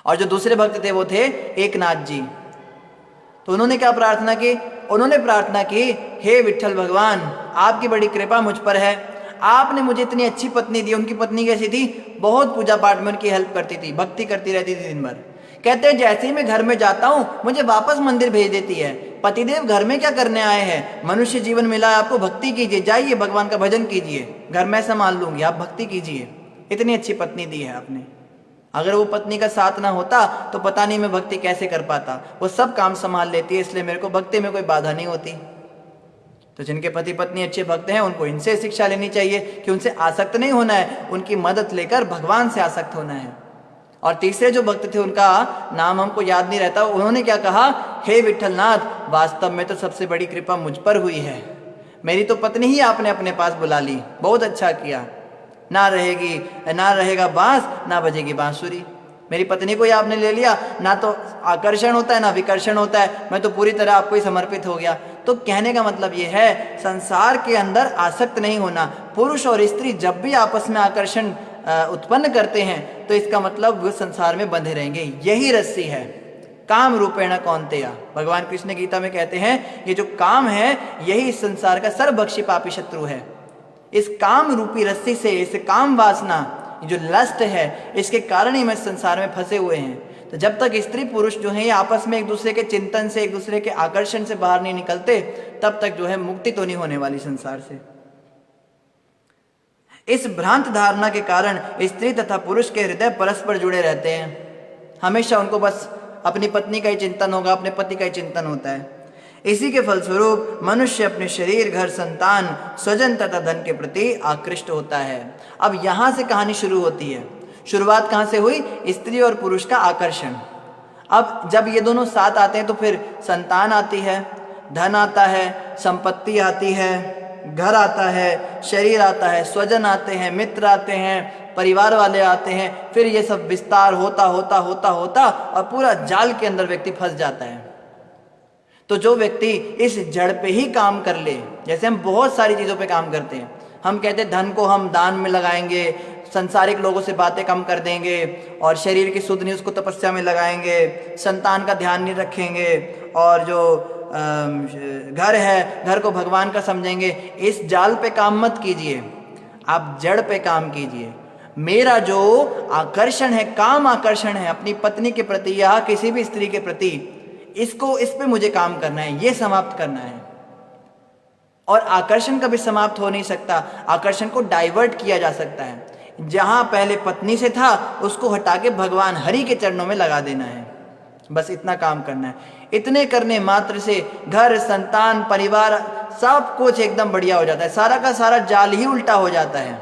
और जो दूसरे भक्त थे वो थे एकनाथ जी। तो उन्होंने क्या प्रार्थना की? उन्होंने प्रार्थना की, हे विठ्ठल भगवान, आपकी बड़ी कृपा मुझ पर है, आपने मुझे इतनी अच्छी पत्नी दी। उनकी पत्नी कैसी थी? बहुत पूजा पाठ में उनकी हेल्प करती थी, भक्ति करती रहती थी दिन भर। कहते हैं जैसे ही मैं घर में जाता हूँ मुझे वापस मंदिर भेज देती है। पतिदेव घर में क्या करने आए हैं? मनुष्य जीवन मिला है आपको, भक्ति कीजिए, जाइए भगवान का भजन कीजिए, घर में संभाल लूंगी, आप भक्ति कीजिए। इतनी अच्छी पत्नी दी है आपने। अगर वो पत्नी का साथ ना होता तो पता नहीं मैं भक्ति कैसे कर पाता। वो सब काम संभाल लेती है, इसलिए मेरे को भक्ति में कोई बाधा नहीं होती। तो जिनके पति पत्नी अच्छे भक्त हैं उनको इनसे शिक्षा लेनी चाहिए कि उनसे आसक्त नहीं होना है, उनकी मदद लेकर भगवान से आसक्त होना है। और तीसरे जो भक्त थे, उनका नाम हमको याद नहीं रहता, उन्होंने क्या कहा? हे विठ्ठलनाथ, वास्तव में तो सबसे बड़ी कृपा मुझ पर हुई है। मेरी तो पत्नी ही आपने अपने पास बुला ली, बहुत अच्छा किया। ना रहेगा बांस, ना बजेगी बांसुरी। मेरी पत्नी को ही आपने ले लिया, ना तो आकर्षण होता है ना विकर्षण होता है, मैं तो पूरी तरह आपको ही समर्पित हो गया। तो कहने का मतलब ये है, संसार के अंदर आसक्त नहीं होना। पुरुष और स्त्री जब भी आपस में आकर्षण उत्पन्न करते हैं तो इसका मतलब वो संसार में बंधे रहेंगे। यही रस्सी है, काम रूपेण कौन्तेय। भगवान कृष्ण गीता में कहते हैं ये जो काम है यही इस संसार का सर्वभक्षी पापी शत्रु है। इस काम रूपी रस्सी से, इस काम वासना, जो लस्ट है, इसके कारण ही हम इस संसार में फंसे हुए हैं। तो जब तक स्त्री पुरुष जो है आपस में एक दूसरे के चिंतन से, एक दूसरे के आकर्षण से बाहर नहीं निकलते, तब तक जो है मुक्ति तो नहीं होने वाली संसार से। इस भ्रांत धारणा के कारण स्त्री तथा पुरुष के हृदय परस्पर जुड़े रहते हैं। हमेशा उनको बस अपनी पत्नी का ही चिंतन होगा, अपने पति का ही चिंतन होता है। इसी के फलस्वरूप मनुष्य अपने शरीर, घर, संतान, स्वजन तथा धन के प्रति आकृष्ट होता है। अब यहां से कहानी शुरू होती है। शुरुआत कहां से हुई? स्त्री और पुरुष का आकर्षण। अब जब ये दोनों साथ आते हैं तो फिर संतान आती है, धन आता है, संपत्ति आती है, घर आता है, शरीर आता है, स्वजन आते हैं, मित्र आते हैं, परिवार वाले आते हैं। फिर ये सब विस्तार होता होता होता होता और पूरा जाल के अंदर व्यक्ति फंस जाता है। तो जो व्यक्ति इस जड़ पे ही काम कर ले, जैसे हम बहुत सारी चीज़ों पे काम करते हैं, हम कहते हैं धन को हम दान में लगाएंगे, संसारिक लोगों से बातें कम कर देंगे, और शरीर की शुद्ध नहीं उसको तपस्या में लगाएंगे, संतान का ध्यान नहीं रखेंगे, और जो घर है घर को भगवान का समझेंगे। इस जाल पे काम मत कीजिए, आप जड़ पे काम कीजिए। मेरा जो आकर्षण है, काम आकर्षण है अपनी पत्नी के प्रति या किसी भी स्त्री के प्रति, इस पे मुझे काम करना है, ये समाप्त करना है। और आकर्षण कभी समाप्त हो नहीं सकता, आकर्षण को डाइवर्ट किया जा सकता है। जहां पहले पत्नी से था उसको हटा के भगवान हरि के चरणों में लगा देना है, बस इतना काम करना है। इतने करने मात्र से घर, संतान, परिवार सब कुछ एकदम बढ़िया हो जाता है। सारा का सारा जाल ही उल्टा हो जाता है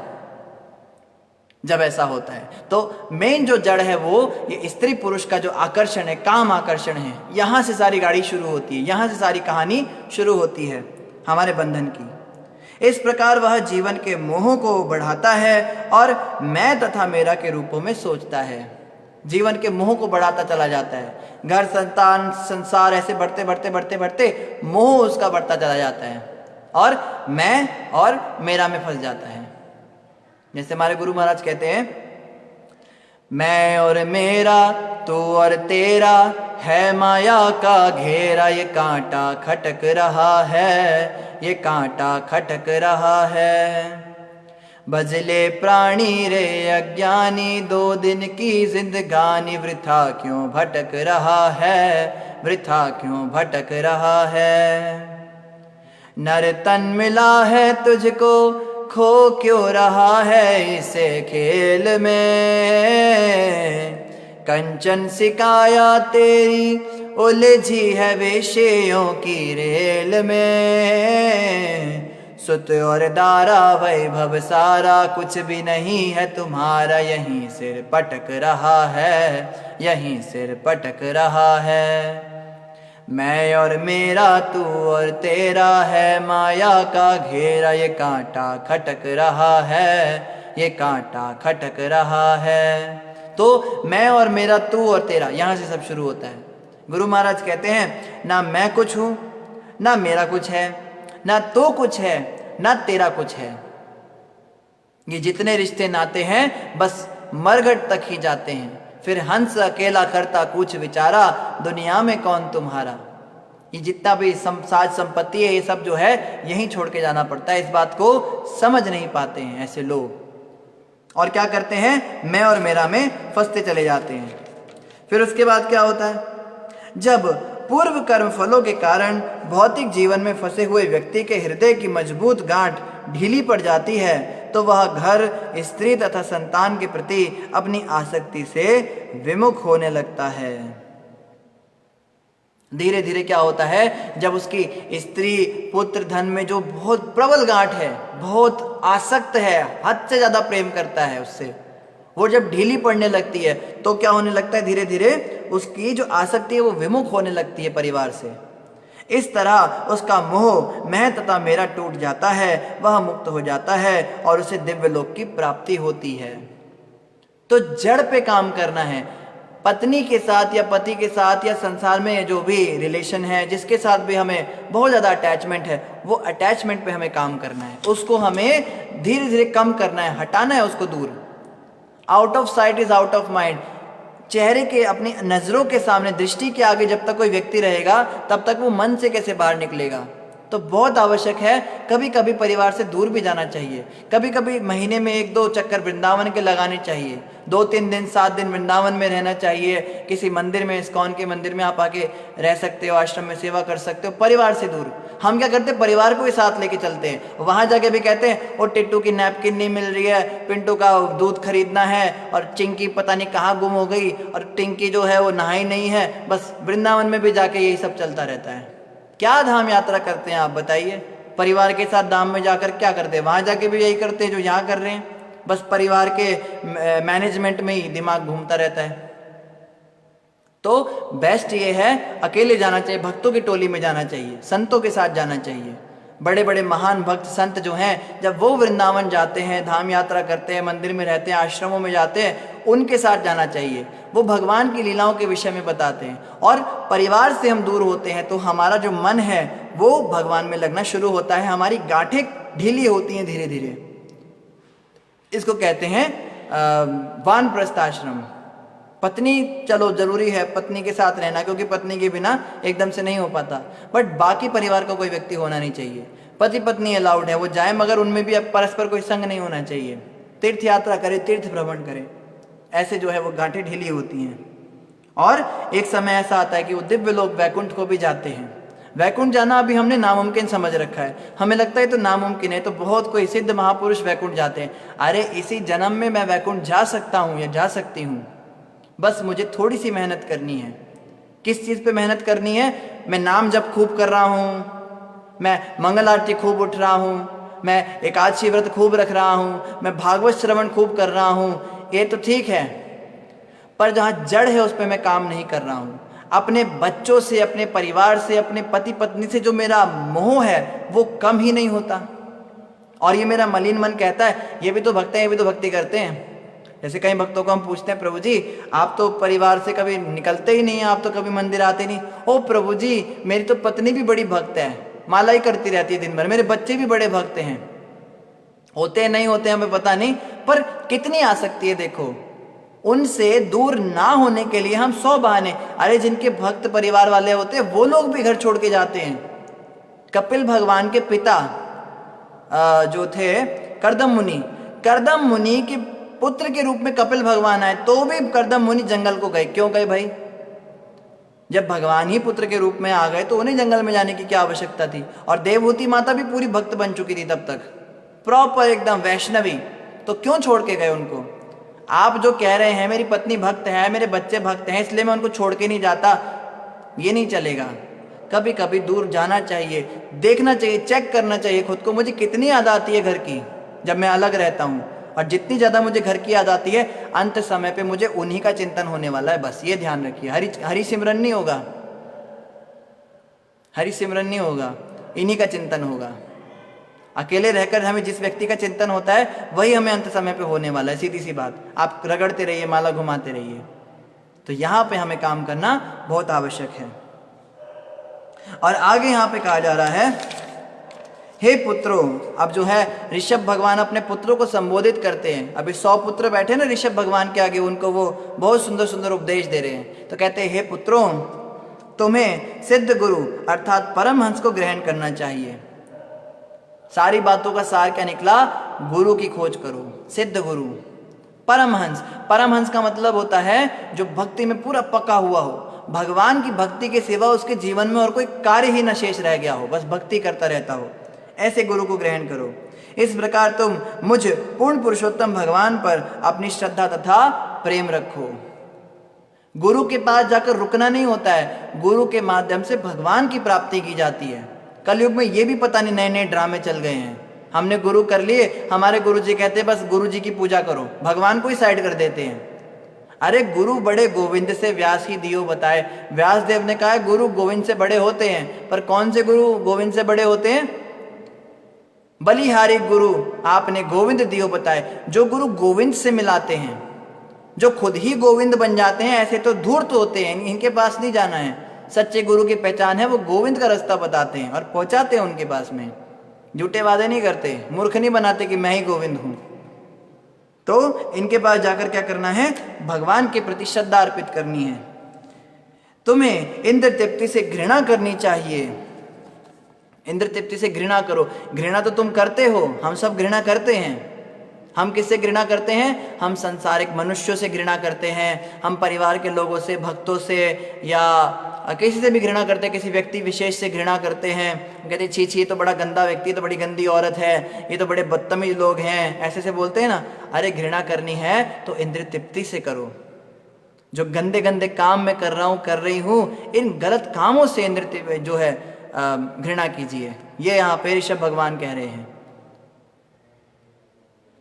जब ऐसा होता है। तो मेन जो जड़ है वो ये स्त्री पुरुष का जो आकर्षण है, काम आकर्षण है, यहां से सारी गाड़ी शुरू होती है, यहां से सारी कहानी शुरू होती है हमारे बंधन की। इस प्रकार वह जीवन के मोह को बढ़ाता है और मैं तथा मेरा के रूपों में सोचता है। जीवन के मोह को बढ़ाता चला जाता है। घर, संतान, संसार ऐसे बढ़ते बढ़ते बढ़ते बढ़ते मोह उसका बढ़ता चला जाता है और मैं और मेरा में फंस जाता है। जैसे हमारे गुरु महाराज कहते हैं, मैं और मेरा, तू और तेरा, है माया का घेरा, ये कांटा खटक रहा है, ये कांटा खटक रहा है। बजले प्राणी रे अज्ञानी, 2 दिन की जिंदगानी, वृथा क्यों भटक रहा है, वृथा क्यों भटक रहा है। नर तन मिला है तुझको, खो क्यों रहा है इसे खेल में। कंचन सिकाया तेरी, उलझी है वेश्यों की रेल में। सुत और दारा वैभव सारा, कुछ भी नहीं है तुम्हारा, यहीं सिर पटक रहा है, यहीं सिर पटक रहा है। मैं और मेरा, तू और तेरा, है माया का घेरा, ये कांटा खटक रहा है, ये कांटा खटक रहा है। तो मैं और मेरा, तू और तेरा, यहां से सब शुरू होता है। गुरु महाराज कहते हैं, ना मैं कुछ हूं, ना मेरा कुछ है, ना तो कुछ है, ना तेरा कुछ है। ये जितने रिश्ते नाते हैं बस मरघट तक ही जाते हैं। फिर हंस अकेला करता कुछ विचारा, दुनिया में कौन तुम्हारा। ये जितना भी साज संपत्ति है ये सब जो है यहीं छोड़ के जाना पड़ता है। इस बात को समझ नहीं पाते हैं ऐसे लोग, और क्या करते हैं, मैं और मेरा में फंसते चले जाते हैं। फिर उसके बाद क्या होता है, जब पूर्व कर्म फलों के कारण भौतिक जीवन में फंसे हुए व्यक्ति के हृदय की मजबूत गांठ ढीली पड़ जाती है तो वह घर, स्त्री तथा संतान के प्रति अपनी आसक्ति से विमुख होने लगता है। धीरे धीरे क्या होता है, जब उसकी स्त्री, पुत्र, धन में जो बहुत प्रबल गांठ है, बहुत आसक्त है, हद से ज्यादा प्रेम करता है उससे, वो जब ढीली पड़ने लगती है तो क्या होने लगता है, धीरे धीरे उसकी जो आसक्ति है वो विमुख होने लगती है परिवार से। इस तरह उसका मोह मैं तथा मेरा टूट जाता है, वह मुक्त हो जाता है और उसे दिव्य लोक की प्राप्ति होती है। तो जड़ पे काम करना है, पत्नी के साथ या पति के साथ या संसार में जो भी रिलेशन है, जिसके साथ भी हमें बहुत ज़्यादा अटैचमेंट है, वो अटैचमेंट पे हमें काम करना है, उसको हमें धीरे धीरे कम करना है, हटाना है उसको दूर। Out of site is out of mind. चेहरे के, अपनी नज़रों के सामने, दृष्टि के आगे जब तक कोई व्यक्ति रहेगा तब तक वो मन से कैसे बाहर निकलेगा। तो बहुत आवश्यक है, कभी कभी परिवार से दूर भी जाना चाहिए, कभी कभी महीने में 1-2 चक्कर वृंदावन के लगाने चाहिए, 2-3 दिन 7 दिन वृंदावन में रहना चाहिए, किसी मंदिर में, इस्कॉन के मंदिर में आप आके रह सकते हो, आश्रम में सेवा कर सकते हो, परिवार से दूर। हम क्या करते हैं, परिवार को ही साथ लेके चलते हैं, वहाँ जाके भी कहते हैं वो टिट्टू की नैपकिन नहीं मिल रही है, पिंटू का दूध खरीदना है, और चिंकी पता नहीं कहाँ गुम हो गई, और टिंकी जो है वो नहाई नहीं है। बस वृंदावन में भी जाके यही सब चलता रहता है। क्या धाम यात्रा करते हैं आप बताइए? परिवार के साथ धाम में जाकर क्या करते हैं? वहाँ जाके भी यही करते हैं जो यहाँ कर रहे हैं, बस परिवार के मैनेजमेंट में ही दिमाग घूमता रहता है। तो बेस्ट ये है, अकेले जाना चाहिए, भक्तों की टोली में जाना चाहिए, संतों के साथ जाना चाहिए। बड़े बड़े महान भक्त संत जो हैं, जब वो वृंदावन जाते हैं, धाम यात्रा करते हैं, मंदिर में रहते हैं, आश्रमों में जाते हैं, उनके साथ जाना चाहिए। वो भगवान की लीलाओं के विषय में बताते हैं। और परिवार से हम दूर होते हैं तो हमारा जो मन है वो भगवान में लगना शुरू होता है, हमारी गांठें ढीली होती हैं धीरे धीरे। इसको कहते हैं वानप्रस्थ आश्रम। पत्नी, चलो जरूरी है पत्नी के साथ रहना, क्योंकि पत्नी के बिना एकदम से नहीं हो पाता, बट बाकी परिवार का कोई व्यक्ति होना नहीं चाहिए। पति पत्नी अलाउड है, वो जाए, मगर उनमें भी परस्पर कोई संग नहीं होना चाहिए। तीर्थ यात्रा करे, तीर्थ भ्रमण करे, ऐसे जो है वो गांठें ढीली होती हैं। और एक समय ऐसा आता है कि वो दिव्य लोग वैकुंठ को भी जाते हैं। वैकुंठ जाना अभी हमने नामुमकिन समझ रखा है, हमें लगता है तो नामुमकिन है, तो बहुत कोई सिद्ध महापुरुष वैकुंठ जाते हैं। अरे इसी जन्म में मैं वैकुंठ जा सकता हूँ या जा सकती हूँ, बस मुझे थोड़ी सी मेहनत करनी है। किस चीज़ पे मेहनत करनी है? मैं नाम जप खूब कर रहा हूँ, मैं मंगल आरती खूब उठ रहा हूँ, मैं एकादशी व्रत खूब रख रहा हूँ, मैं भागवत श्रवण खूब कर रहा हूँ, ये तो ठीक है, पर जहाँ जड़ है उस पर मैं काम नहीं कर रहा हूँ। अपने बच्चों से, अपने परिवार से, अपने पति पत्नी से जो मेरा मोह है वो कम ही नहीं होता। और ये मेरा मलिन मन कहता है ये भी तो भक्त है, ये भी तो भक्ति करते हैं। जैसे कई भक्तों को हम पूछते हैं, प्रभु जी आप तो परिवार से कभी निकलते ही नहीं, आप तो कभी मंदिर आते नहीं। ओ प्रभु जी, मेरी तो पत्नी भी बड़ी भक्त है, माला ही करती रहती है दिन भर, मेरे बच्चे भी बड़े भक्त हैं। होते हैं नहीं होते हमें पता नहीं, पर कितनी आसक्ति है देखो। उनसे दूर ना होने के लिए हम 100 बहाने। अरे जिनके भक्त परिवार वाले होते हैं वो लोग भी घर छोड़ के जाते हैं। कपिल भगवान के पिता जो थे कर्दम मुनि, कर्दम मुनि के पुत्र के रूप में कपिल भगवान आए, तो भी कर्दम मुनि जंगल को गए। क्यों गए भाई? जब भगवान ही पुत्र के रूप में आ गए तो उन्हें जंगल में जाने की क्या आवश्यकता थी? और देवहूति माता भी पूरी भक्त बन चुकी थी तब तक, प्रॉपर एकदम वैष्णवी, तो क्यों छोड़ के गए उनको? आप जो कह रहे हैं मेरी पत्नी भक्त है, मेरे बच्चे भक्त हैं, इसलिए मैं उनको छोड़ के नहीं जाता, ये नहीं चलेगा। कभी कभी दूर जाना चाहिए, देखना चाहिए, चेक करना चाहिए खुद को, मुझे कितनी याद आती है घर की जब मैं अलग रहता हूँ, और जितनी ज़्यादा मुझे घर की याद आती है अंत समय पे मुझे उन्हीं का चिंतन होने वाला है। बस ये ध्यान रखिए, हरि सिमरन नहीं होगा, हरि सिमरन नहीं होगा, इन्हीं का चिंतन होगा। अकेले रहकर हमें जिस व्यक्ति का चिंतन होता है वही हमें अंत समय पे होने वाला है, सीधी सी बात। आप रगड़ते रहिए, माला घुमाते रहिए। तो यहाँ पे हमें काम करना बहुत आवश्यक है। और आगे यहाँ पे कहा जा रहा है, हे पुत्रों, अब जो है ऋषभ भगवान अपने पुत्रों को संबोधित करते हैं। अभी 100 पुत्र बैठे ना ऋषभ भगवान के आगे, उनको वो बहुत सुंदर सुंदर उपदेश दे रहे हैं। तो कहते हैं, हे पुत्रों, तुम्हें सिद्ध गुरु अर्थात परमहंस को ग्रहण करना चाहिए। सारी बातों का सार क्या निकला? गुरु की खोज करो, सिद्ध गुरु, परमहंस। परमहंस का मतलब होता है जो भक्ति में पूरा पका हुआ हो, भगवान की भक्ति के सिवा उसके जीवन में और कोई कार्य ही न शेष रह गया हो, बस भक्ति करता रहता हो, ऐसे गुरु को ग्रहण करो। इस प्रकार तुम मुझ पूर्ण पुरुषोत्तम भगवान पर अपनी श्रद्धा तथा प्रेम रखो। गुरु के पास जाकर रुकना नहीं होता है, गुरु के माध्यम से भगवान की प्राप्ति की जाती है। कलयुग में ये भी पता नहीं नए नए ड्रामे चल गए हैं। हमने गुरु कर लिए, हमारे गुरु जी कहते हैं बस गुरु जी की पूजा करो, भगवान को ही साइड कर देते हैं। अरे गुरु बड़े गोविंद से व्यास ही दियो बताए। व्यास देव ने कहा है गुरु गोविंद से बड़े होते हैं, पर कौन से गुरु गोविंद से बड़े होते हैं? बलिहारी गुरु आपने गोविंद दियो बताए। जो गुरु गोविंद से मिलाते हैं, जो खुद ही गोविंद बन जाते हैं, ऐसे तो धूर्त होते हैं, इनके पास नहीं जाना है। सच्चे गुरु की पहचान है वो गोविंद का रास्ता बताते हैं और पहुंचाते हैं उनके पास में। झूठे वादे नहीं करते, मूर्ख नहीं बनाते कि मैं ही गोविंद हूं। तो इनके पास जाकर क्या करना है? भगवान के प्रति श्रद्धा अर्पित करनी है। तुम्हें इंद्र तृप्ति से घृणा करनी चाहिए। इंद्र तृप्ति से घृणा करो। घृणा तो तुम करते हो, हम सब घृणा करते हैं। हम किससे घृणा करते हैं? हम संसारिक मनुष्यों से घृणा करते हैं, हम परिवार के लोगों से, भक्तों से, या किसी से भी घृणा करते हैं, किसी व्यक्ति विशेष से घृणा करते हैं। कहते हैं छी छी, ये तो बड़ा गंदा व्यक्ति, तो बड़ी गंदी औरत है, ये तो बड़े बदतमीज लोग हैं, ऐसे से बोलते हैं ना। अरे घृणा करनी है तो इंद्र तृप्ति से करो। जो गंदे गंदे काम मैं कर रहा हूँ, कर रही हूँ, इन गलत कामों से इंद्र जो है घृणा कीजिए। ये यहाँ पे ऋषभ भगवान कह रहे हैं।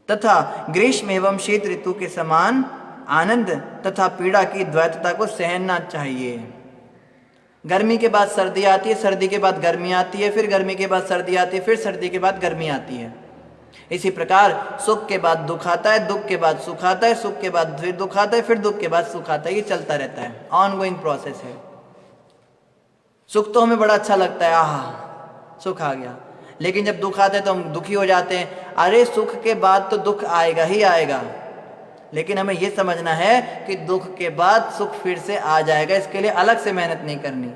तथा ग्रीष्म एवं शीत ऋतु के समान आनंद तथा पीड़ा की द्वैतता को सहना चाहिए। गर्मी के बाद सर्दी आती है, सर्दी के बाद गर्मी आती है, फिर गर्मी के बाद सर्दी आती है, फिर सर्दी के बाद गर्मी आती है। इसी प्रकार सुख के बाद दुख आता है, दुख के बाद सुख आता है, सुख के बाद फिर दुख आता है, फिर दुख के बाद सुख आता है। ये चलता रहता है, ऑनगोइंग प्रोसेस है। सुख तो हमें बड़ा अच्छा लगता है, आहा सुख आ गया, लेकिन जब दुख आता है तो हम दुखी हो जाते हैं। अरे सुख के बाद तो दुख आएगा ही आएगा, लेकिन हमें यह समझना है कि दुख के बाद सुख फिर से आ जाएगा। इसके लिए अलग से मेहनत नहीं करनी।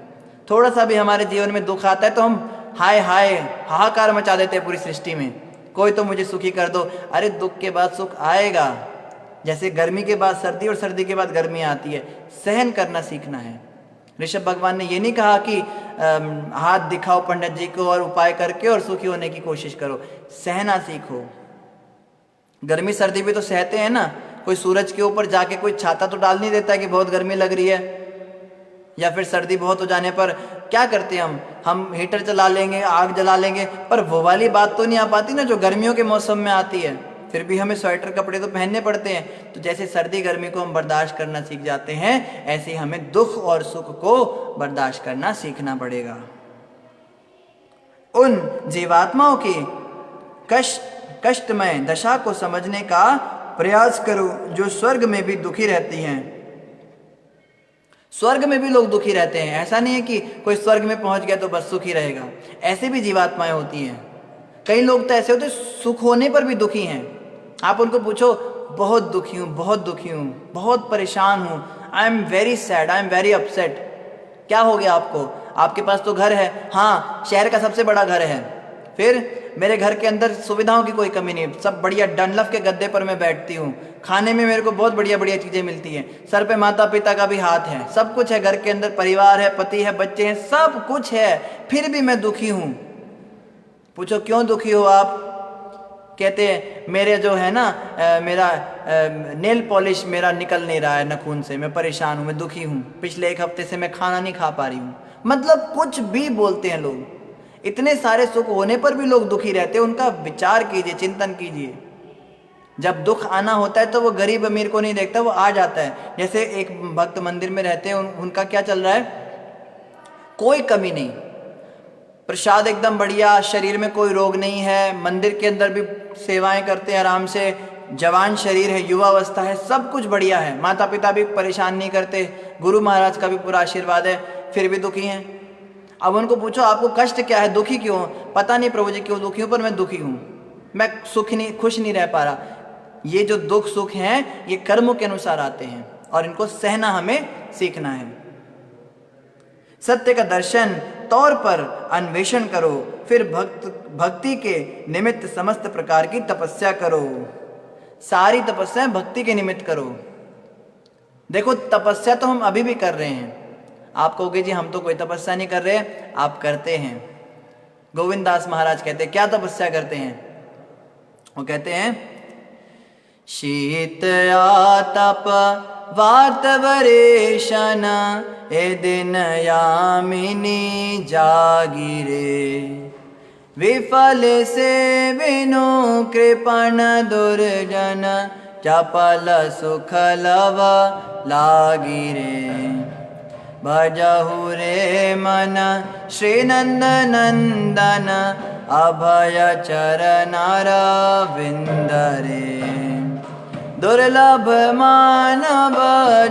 थोड़ा सा भी हमारे जीवन में दुख आता है तो हम हाय हाय हाहाकार मचा देते हैं पूरी सृष्टि में, कोई तो मुझे सुखी कर दो। अरे दुख के बाद सुख आएगा, जैसे गर्मी के बाद सर्दी और सर्दी के बाद गर्मी आती है। सहन करना सीखना है। ऋषभ भगवान ने ये नहीं कहा कि हाथ दिखाओ पंडित जी को और उपाय करके और सुखी होने की कोशिश करो। सहना सीखो। गर्मी सर्दी भी तो सहते हैं ना। कोई सूरज के ऊपर जाके कोई छाता तो डाल नहीं देता कि बहुत गर्मी लग रही है, या फिर सर्दी बहुत हो जाने पर क्या करते हैं हम हीटर चला लेंगे, आग जला लेंगे, पर वो वाली बात तो नहीं आ पाती ना जो गर्मियों के मौसम में आती है। फिर भी हमें स्वेटर कपड़े तो पहनने पड़ते हैं। तो जैसे सर्दी गर्मी को हम बर्दाश्त करना सीख जाते हैं, ऐसे ही हमें दुख और सुख को बर्दाश्त करना सीखना पड़ेगा। उन जीवात्माओं की कष्टमय दशा को समझने का प्रयास करो जो स्वर्ग में भी दुखी रहती हैं। स्वर्ग में भी लोग दुखी रहते हैं। ऐसा नहीं है कि कोई स्वर्ग में पहुंच गया तो बस सुखी रहेगा। ऐसे भी जीवात्माएं होती हैं। कई लोग तो ऐसे होते सुख होने पर भी दुखी हैं। आप उनको पूछो बहुत दुखी हूँ, बहुत दुखी हूँ, बहुत परेशान हूँ, I am very sad, I am very upset. क्या हो गया आपको? आपके पास तो घर है, हाँ शहर का सबसे बड़ा घर है, फिर मेरे घर के अंदर सुविधाओं की कोई कमी नहीं, सब बढ़िया डनलफ के गद्दे पर मैं बैठती हूँ, खाने में मेरे को बहुत बढ़िया बढ़िया चीज़ें मिलती हैं, सर पे माता पिता का भी हाथ है, सब कुछ है, घर के अंदर परिवार है, पति है, बच्चे हैं, सब कुछ है, फिर भी मैं दुखी हूँ। पूछो क्यों दुखी हो आप? कहते हैं मेरे जो है ना मेरा नेल पॉलिश मेरा निकल नहीं रहा है नखून से, मैं परेशान हूँ, मैं दुखी हूँ, पिछले 1 हफ्ते से मैं खाना नहीं खा पा रही हूँ। मतलब कुछ भी बोलते हैं लोग। इतने सारे सुख होने पर भी लोग दुखी रहते हैं। उनका विचार कीजिए, चिंतन कीजिए। जब दुख आना होता है तो वो गरीब अमीर को नहीं देखता, वो आ जाता है। जैसे एक भक्त मंदिर में रहते हैं, उनका क्या चल रहा है? कोई कमी नहीं, प्रसाद एकदम बढ़िया, शरीर में कोई रोग नहीं है, मंदिर के अंदर भी सेवाएं करते हैं आराम से, जवान शरीर है, युवावस्था है, सब कुछ बढ़िया है, माता पिता भी परेशान नहीं करते, गुरु महाराज का भी पूरा आशीर्वाद है, फिर भी दुखी हैं। अब उनको पूछो आपको कष्ट क्या है, दुखी क्यों? पता नहीं प्रभु जी क्यों दुखी हूँ, पर मैं दुखी हूँ, मैं खुश नहीं रह पा रहा। ये जो दुख सुख हैं ये कर्मों के अनुसार आते हैं और इनको सहना हमें सीखना है। सत्य का दर्शन तौर पर अन्वेषण करो, फिर भक्ति के निमित्त समस्त प्रकार की तपस्या करो। सारी तपस्या भक्ति के निमित्त करो। देखो तपस्या तो हम अभी भी कर रहे हैं। आप कहोगे जी हम तो कोई तपस्या नहीं कर रहे, आप करते हैं। गोविंद दास महाराज कहते हैं क्या तपस्या करते हैं? वो कहते हैं शीत आतप वात वरेशन ए दिन यामिनी जागिरे, विफल से विनु कृपण दुर्जन चपल सुख लव लागिरे। भजहु रे मन श्री नंद नंदन अभय चरणार विंदरे। दुर्लभ मानव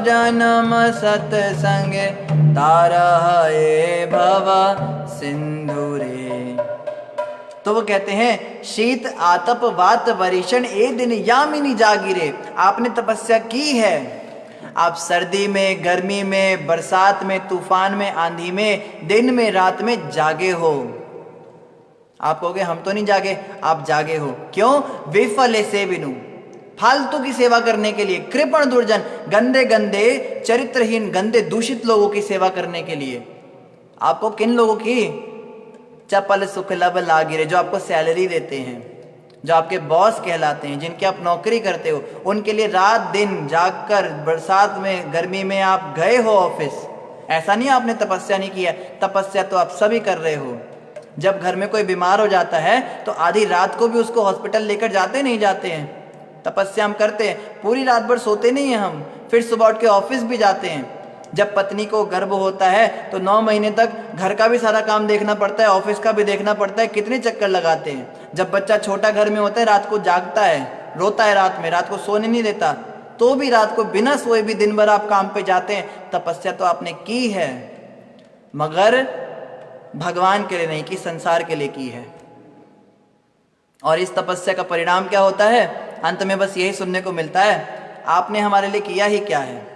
जन्म सत्संग तारहे भव सिंधुरे। तो वो कहते हैं शीत आतप वात वरीषण ए दिन यामिनी जागिरे। आपने तपस्या की है। आप सर्दी में, गर्मी में, बरसात में, तूफान में, आंधी में, दिन में, रात में जागे हो। आप कहोगे हम तो नहीं जागे, आप जागे हो। क्यों? विफले से बिनु, फालतू की सेवा करने के लिए। कृपण दुर्जन, गंदे गंदे चरित्रहीन गंदे दूषित लोगों की सेवा करने के लिए। आपको किन लोगों की? चपल सुख लब लागिरे, जो आपको सैलरी देते हैं, जो आपके बॉस कहलाते हैं, जिनकी आप नौकरी करते हो, उनके लिए रात दिन जागकर बरसात में गर्मी में आप गए हो ऑफिस। ऐसा नहीं आपने तपस्या नहीं किया, तपस्या तो आप सभी कर रहे हो। जब घर में कोई बीमार हो जाता है तो आधी रात को भी उसको हॉस्पिटल लेकर जाते नहीं जाते हैं। तपस्या हम करते हैं, पूरी रात भर सोते नहीं हैं हम, फिर सुबह उठ के ऑफिस भी जाते हैं। जब पत्नी को गर्भ होता है तो 9 महीने तक घर का भी सारा काम देखना पड़ता है, ऑफिस का भी देखना पड़ता है, कितने चक्कर लगाते हैं। जब बच्चा छोटा घर में होता है, रात को जागता है, रोता है रात में, रात को सोने नहीं देता, तो भी रात को बिना सोए भी दिन भर आप काम पे जाते हैं। तपस्या तो आपने की है, मगर भगवान के लिए नहीं की, संसार के लिए की है। और इस तपस्या का परिणाम क्या होता है? अंत में बस यही सुनने को मिलता है, आपने हमारे लिए किया ही क्या है?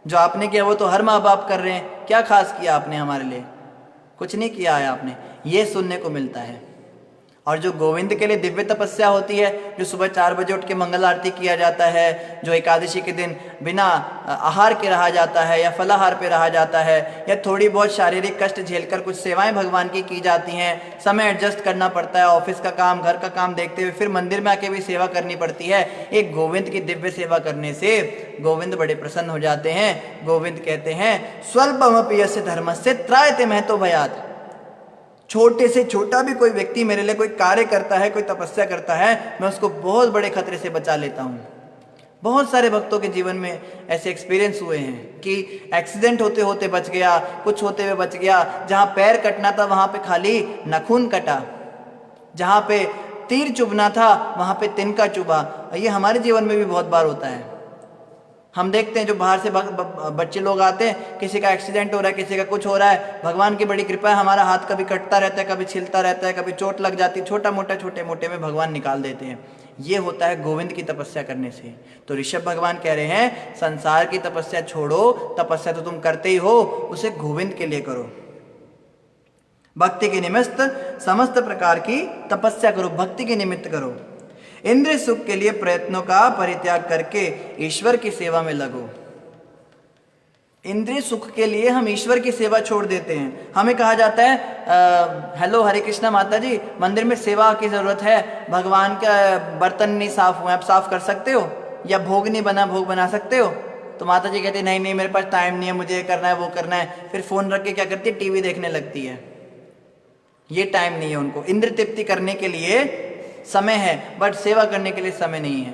जो आपने किया वो तो हर माँ बाप कर रहे हैं, क्या खास किया आपने हमारे लिए? कुछ नहीं किया है आपने, ये सुनने को मिलता है। और जो गोविंद के लिए दिव्य तपस्या होती है, जो सुबह 4 बजे उठ के मंगल आरती किया जाता है, जो एकादशी के दिन बिना आहार के रहा जाता है या फलाहार पे रहा जाता है, या थोड़ी बहुत शारीरिक कष्ट झेलकर कुछ सेवाएं भगवान की जाती हैं, समय एडजस्ट करना पड़ता है, ऑफिस का काम घर का काम देखते हुए फिर मंदिर में आके भी सेवा करनी पड़ती है। एक गोविंद की दिव्य सेवा करने से गोविंद बड़े प्रसन्न हो जाते हैं। गोविंद कहते हैं स्वल्पमपि यस्य धर्मस्य त्रायते महतो भयात्। छोटे से छोटा भी कोई व्यक्ति मेरे लिए कोई कार्य करता है, कोई तपस्या करता है, मैं उसको बहुत बड़े खतरे से बचा लेता हूँ। बहुत सारे भक्तों के जीवन में ऐसे एक्सपीरियंस हुए हैं कि एक्सीडेंट होते होते बच गया, कुछ होते हुए बच गया। जहाँ पैर कटना था वहाँ पे खाली नाखून कटा, जहाँ पे तीर चुभना था वहाँ पे तिनका चुभा। ये हमारे जीवन में भी बहुत बार होता है। हम देखते हैं जो बाहर से बच्चे लोग आते हैं, किसी का एक्सीडेंट हो रहा है, किसी का कुछ हो रहा है, भगवान की बड़ी कृपा है, हमारा हाथ कभी कटता रहता है, कभी छिलता रहता है, कभी चोट लग जाती है, छोटा मोटा छोटे मोटे में भगवान निकाल देते हैं। ये होता है गोविंद की तपस्या करने से। तो ऋषभ भगवान कह रहे हैं संसार की तपस्या छोड़ो, तपस्या तो तुम करते ही हो, उसे गोविंद के लिए करो। भक्ति के निमित्त समस्त प्रकार की तपस्या करो, भक्ति के निमित्त करो। इंद्रिय सुख के लिए प्रयत्नों का परित्याग करके ईश्वर की सेवा में लगो। इंद्रिय सुख के लिए हम ईश्वर की सेवा छोड़ देते हैं। हमें कहा जाता है हेलो हरे कृष्णा माता जी, मंदिर में सेवा की जरूरत है, भगवान का बर्तन नहीं साफ हुए, आप साफ कर सकते हो? या भोग नहीं बना, भोग बना सकते हो? तो माता जी कहती नहीं नहीं मेरे पास टाइम नहीं है, मुझे ये करना है वो करना है। फिर फोन रख के क्या करती है? टीवी देखने लगती है। ये टाइम नहीं है उनको। इंद्र तृप्ति करने के लिए समय है, बट सेवा करने के लिए समय नहीं है।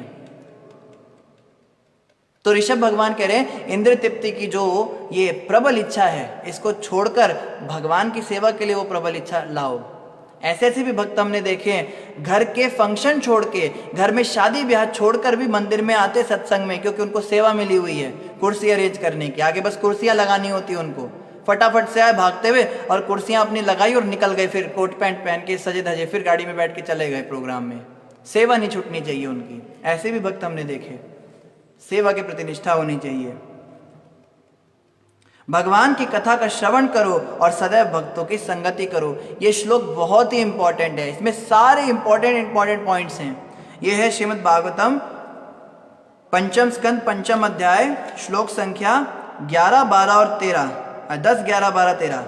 तो ऋषभ भगवान कह रहे हैं इंद्र तृप्ति की जो ये प्रबल इच्छा है, इसको छोड़कर भगवान की सेवा के लिए वो प्रबल इच्छा लाओ। ऐसे ऐसे भी भक्त हमने देखे हैं, घर के फंक्शन छोड़ के, घर में शादी ब्याह छोड़कर भी मंदिर में आते सत्संग में, क्योंकि उनको सेवा मिली हुई है कुर्सी अरेंज करने की। आगे बस कुर्सियां लगानी होती उनको, फटाफट से आए भागते हुए और कुर्सियां अपनी लगाई और निकल गए, फिर कोट पैंट पहन के सजे धजे फिर गाड़ी में बैठ के चले गए प्रोग्राम में। सेवा नहीं छूटनी चाहिए उनकी। ऐसे भी भक्त हमने देखे। सेवा के प्रति निष्ठा होनी चाहिए। भगवान की कथा का श्रवण करो और सदैव भक्तों की संगति करो। ये श्लोक बहुत ही इंपॉर्टेंट है, इसमें सारे इंपॉर्टेंट पॉइंट्स हैं। ये है श्रीमद् भागवतम पंचम स्कंद पंचम अध्याय श्लोक संख्या 11, 12 और 13, 10, 11, 12, 13,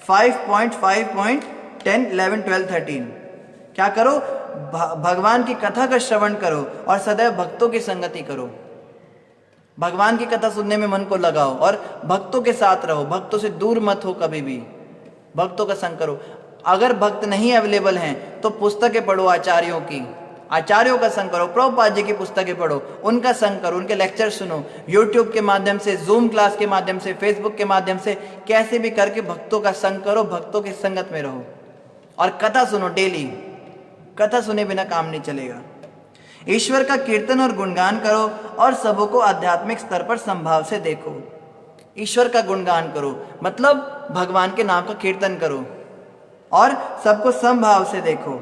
5.5, 10, 11, 12, 13। क्या करो? भगवान की कथा का श्रवण करो और सदैव भक्तों की संगति करो। भगवान की कथा सुनने में मन को लगाओ और भक्तों के साथ रहो, भक्तों से दूर मत हो कभी भी, भक्तों का संग करो। अगर भक्त नहीं अवेलेबल हैं तो पुस्तकें पढ़ो आचार्यों की, आचार्यों का संग करो, प्रभुपाद जी की पुस्तकें पढ़ो, उनका संग करो, उनके लेक्चर सुनो, यूट्यूब के माध्यम से, जूम क्लास के माध्यम से, फेसबुक के माध्यम से, कैसे भी करके भक्तों का संग करो, भक्तों की संगत में रहो और कथा सुनो डेली। कथा सुने बिना काम नहीं चलेगा। ईश्वर का कीर्तन और गुणगान करो और सबों को आध्यात्मिक स्तर पर संभाव से देखो। ईश्वर का गुणगान करो मतलब भगवान के नाम का कीर्तन करो और सबको समभाव से देखो।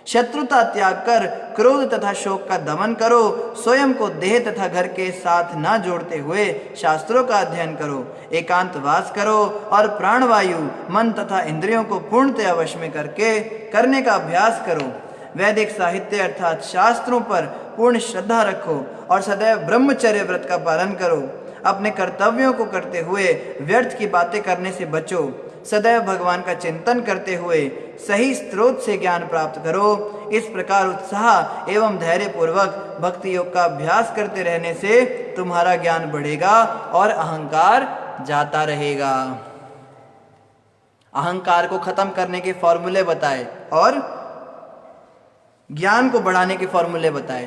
शत्रुता त्याग कर क्रोध तथा शोक का दमन करो। स्वयं को देह तथा घर के साथ ना जोड़ते हुए शास्त्रों का अध्ययन करो। एकांतवास करो और प्राणवायु, मन तथा इंद्रियों को पूर्णतया वश में करने का अभ्यास करो। वैदिक साहित्य अर्थात शास्त्रों पर पूर्ण श्रद्धा रखो और सदैव ब्रह्मचर्य व्रत का पालन करो। अपने कर्तव्यों को करते हुए व्यर्थ की बातें करने से बचो। सदैव भगवान का चिंतन करते हुए सही स्रोत से ज्ञान प्राप्त करो। इस प्रकार उत्साह एवं धैर्य पूर्वक भक्ति योग का अभ्यास करते रहने से तुम्हारा ज्ञान बढ़ेगा और अहंकार जाता रहेगा। अहंकार को खत्म करने के फॉर्मूले बताए और ज्ञान को बढ़ाने के फॉर्मूले बताए।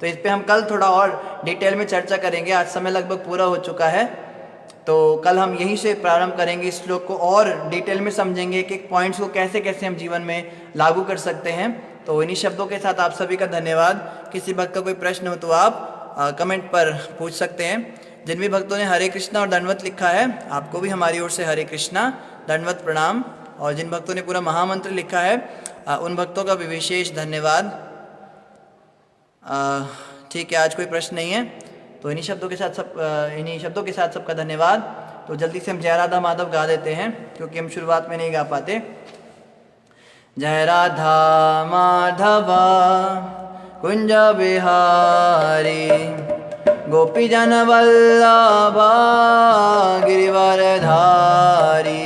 तो इस पे हम कल थोड़ा और डिटेल में चर्चा करेंगे। आज समय लगभग पूरा हो चुका है, तो कल हम यहीं से प्रारंभ करेंगे। इस श्लोक को और डिटेल में समझेंगे कि पॉइंट्स को कैसे कैसे हम जीवन में लागू कर सकते हैं। तो इन्हीं शब्दों के साथ आप सभी का धन्यवाद। किसी भक्त का कोई प्रश्न हो तो आप कमेंट पर पूछ सकते हैं। जिन भी भक्तों ने हरे कृष्णा और दंडवत लिखा है, आपको भी हमारी ओर से हरे कृष्णा दंडवत प्रणाम। और जिन भक्तों ने पूरा महामंत्र लिखा है, उन भक्तों का भी विशेष धन्यवाद। ठीक है, आज कोई प्रश्न नहीं है, तो इन्हीं शब्दों के साथ सबका धन्यवाद। तो जल्दी से हम जय राधा माधव गा देते हैं, क्योंकि हम शुरुआत में नहीं गा पाते। जय राधा माधवा कुंज बिहारी, गोपी जन वल्लभा गिरिवरधारी,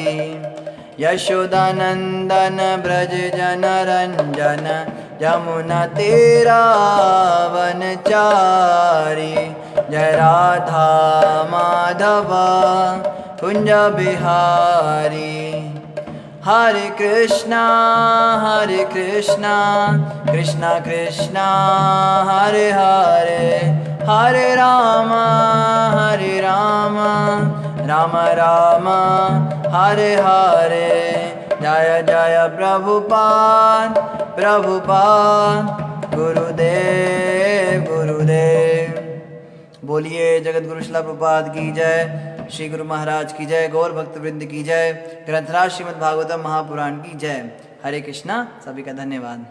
यशोदानंदन ब्रज जन रंजन, यमुना तेरा वनचारी। जय राधा माधवा कुंज बिहारी। हरे कृष्णा कृष्णा कृष्णा हरे हरे, हरे राम राम राम हरे हरे। जय जय प्रभुपाद गुरुदेव। बोलिए जगत गुरु श्रील प्रभुपाद की जय, श्री गुरु महाराज की जय, गौर भक्त वृंद की जय, ग्रंथराज श्रीमद् भागवतम महापुराण की जय। हरे कृष्णा, सभी का धन्यवाद।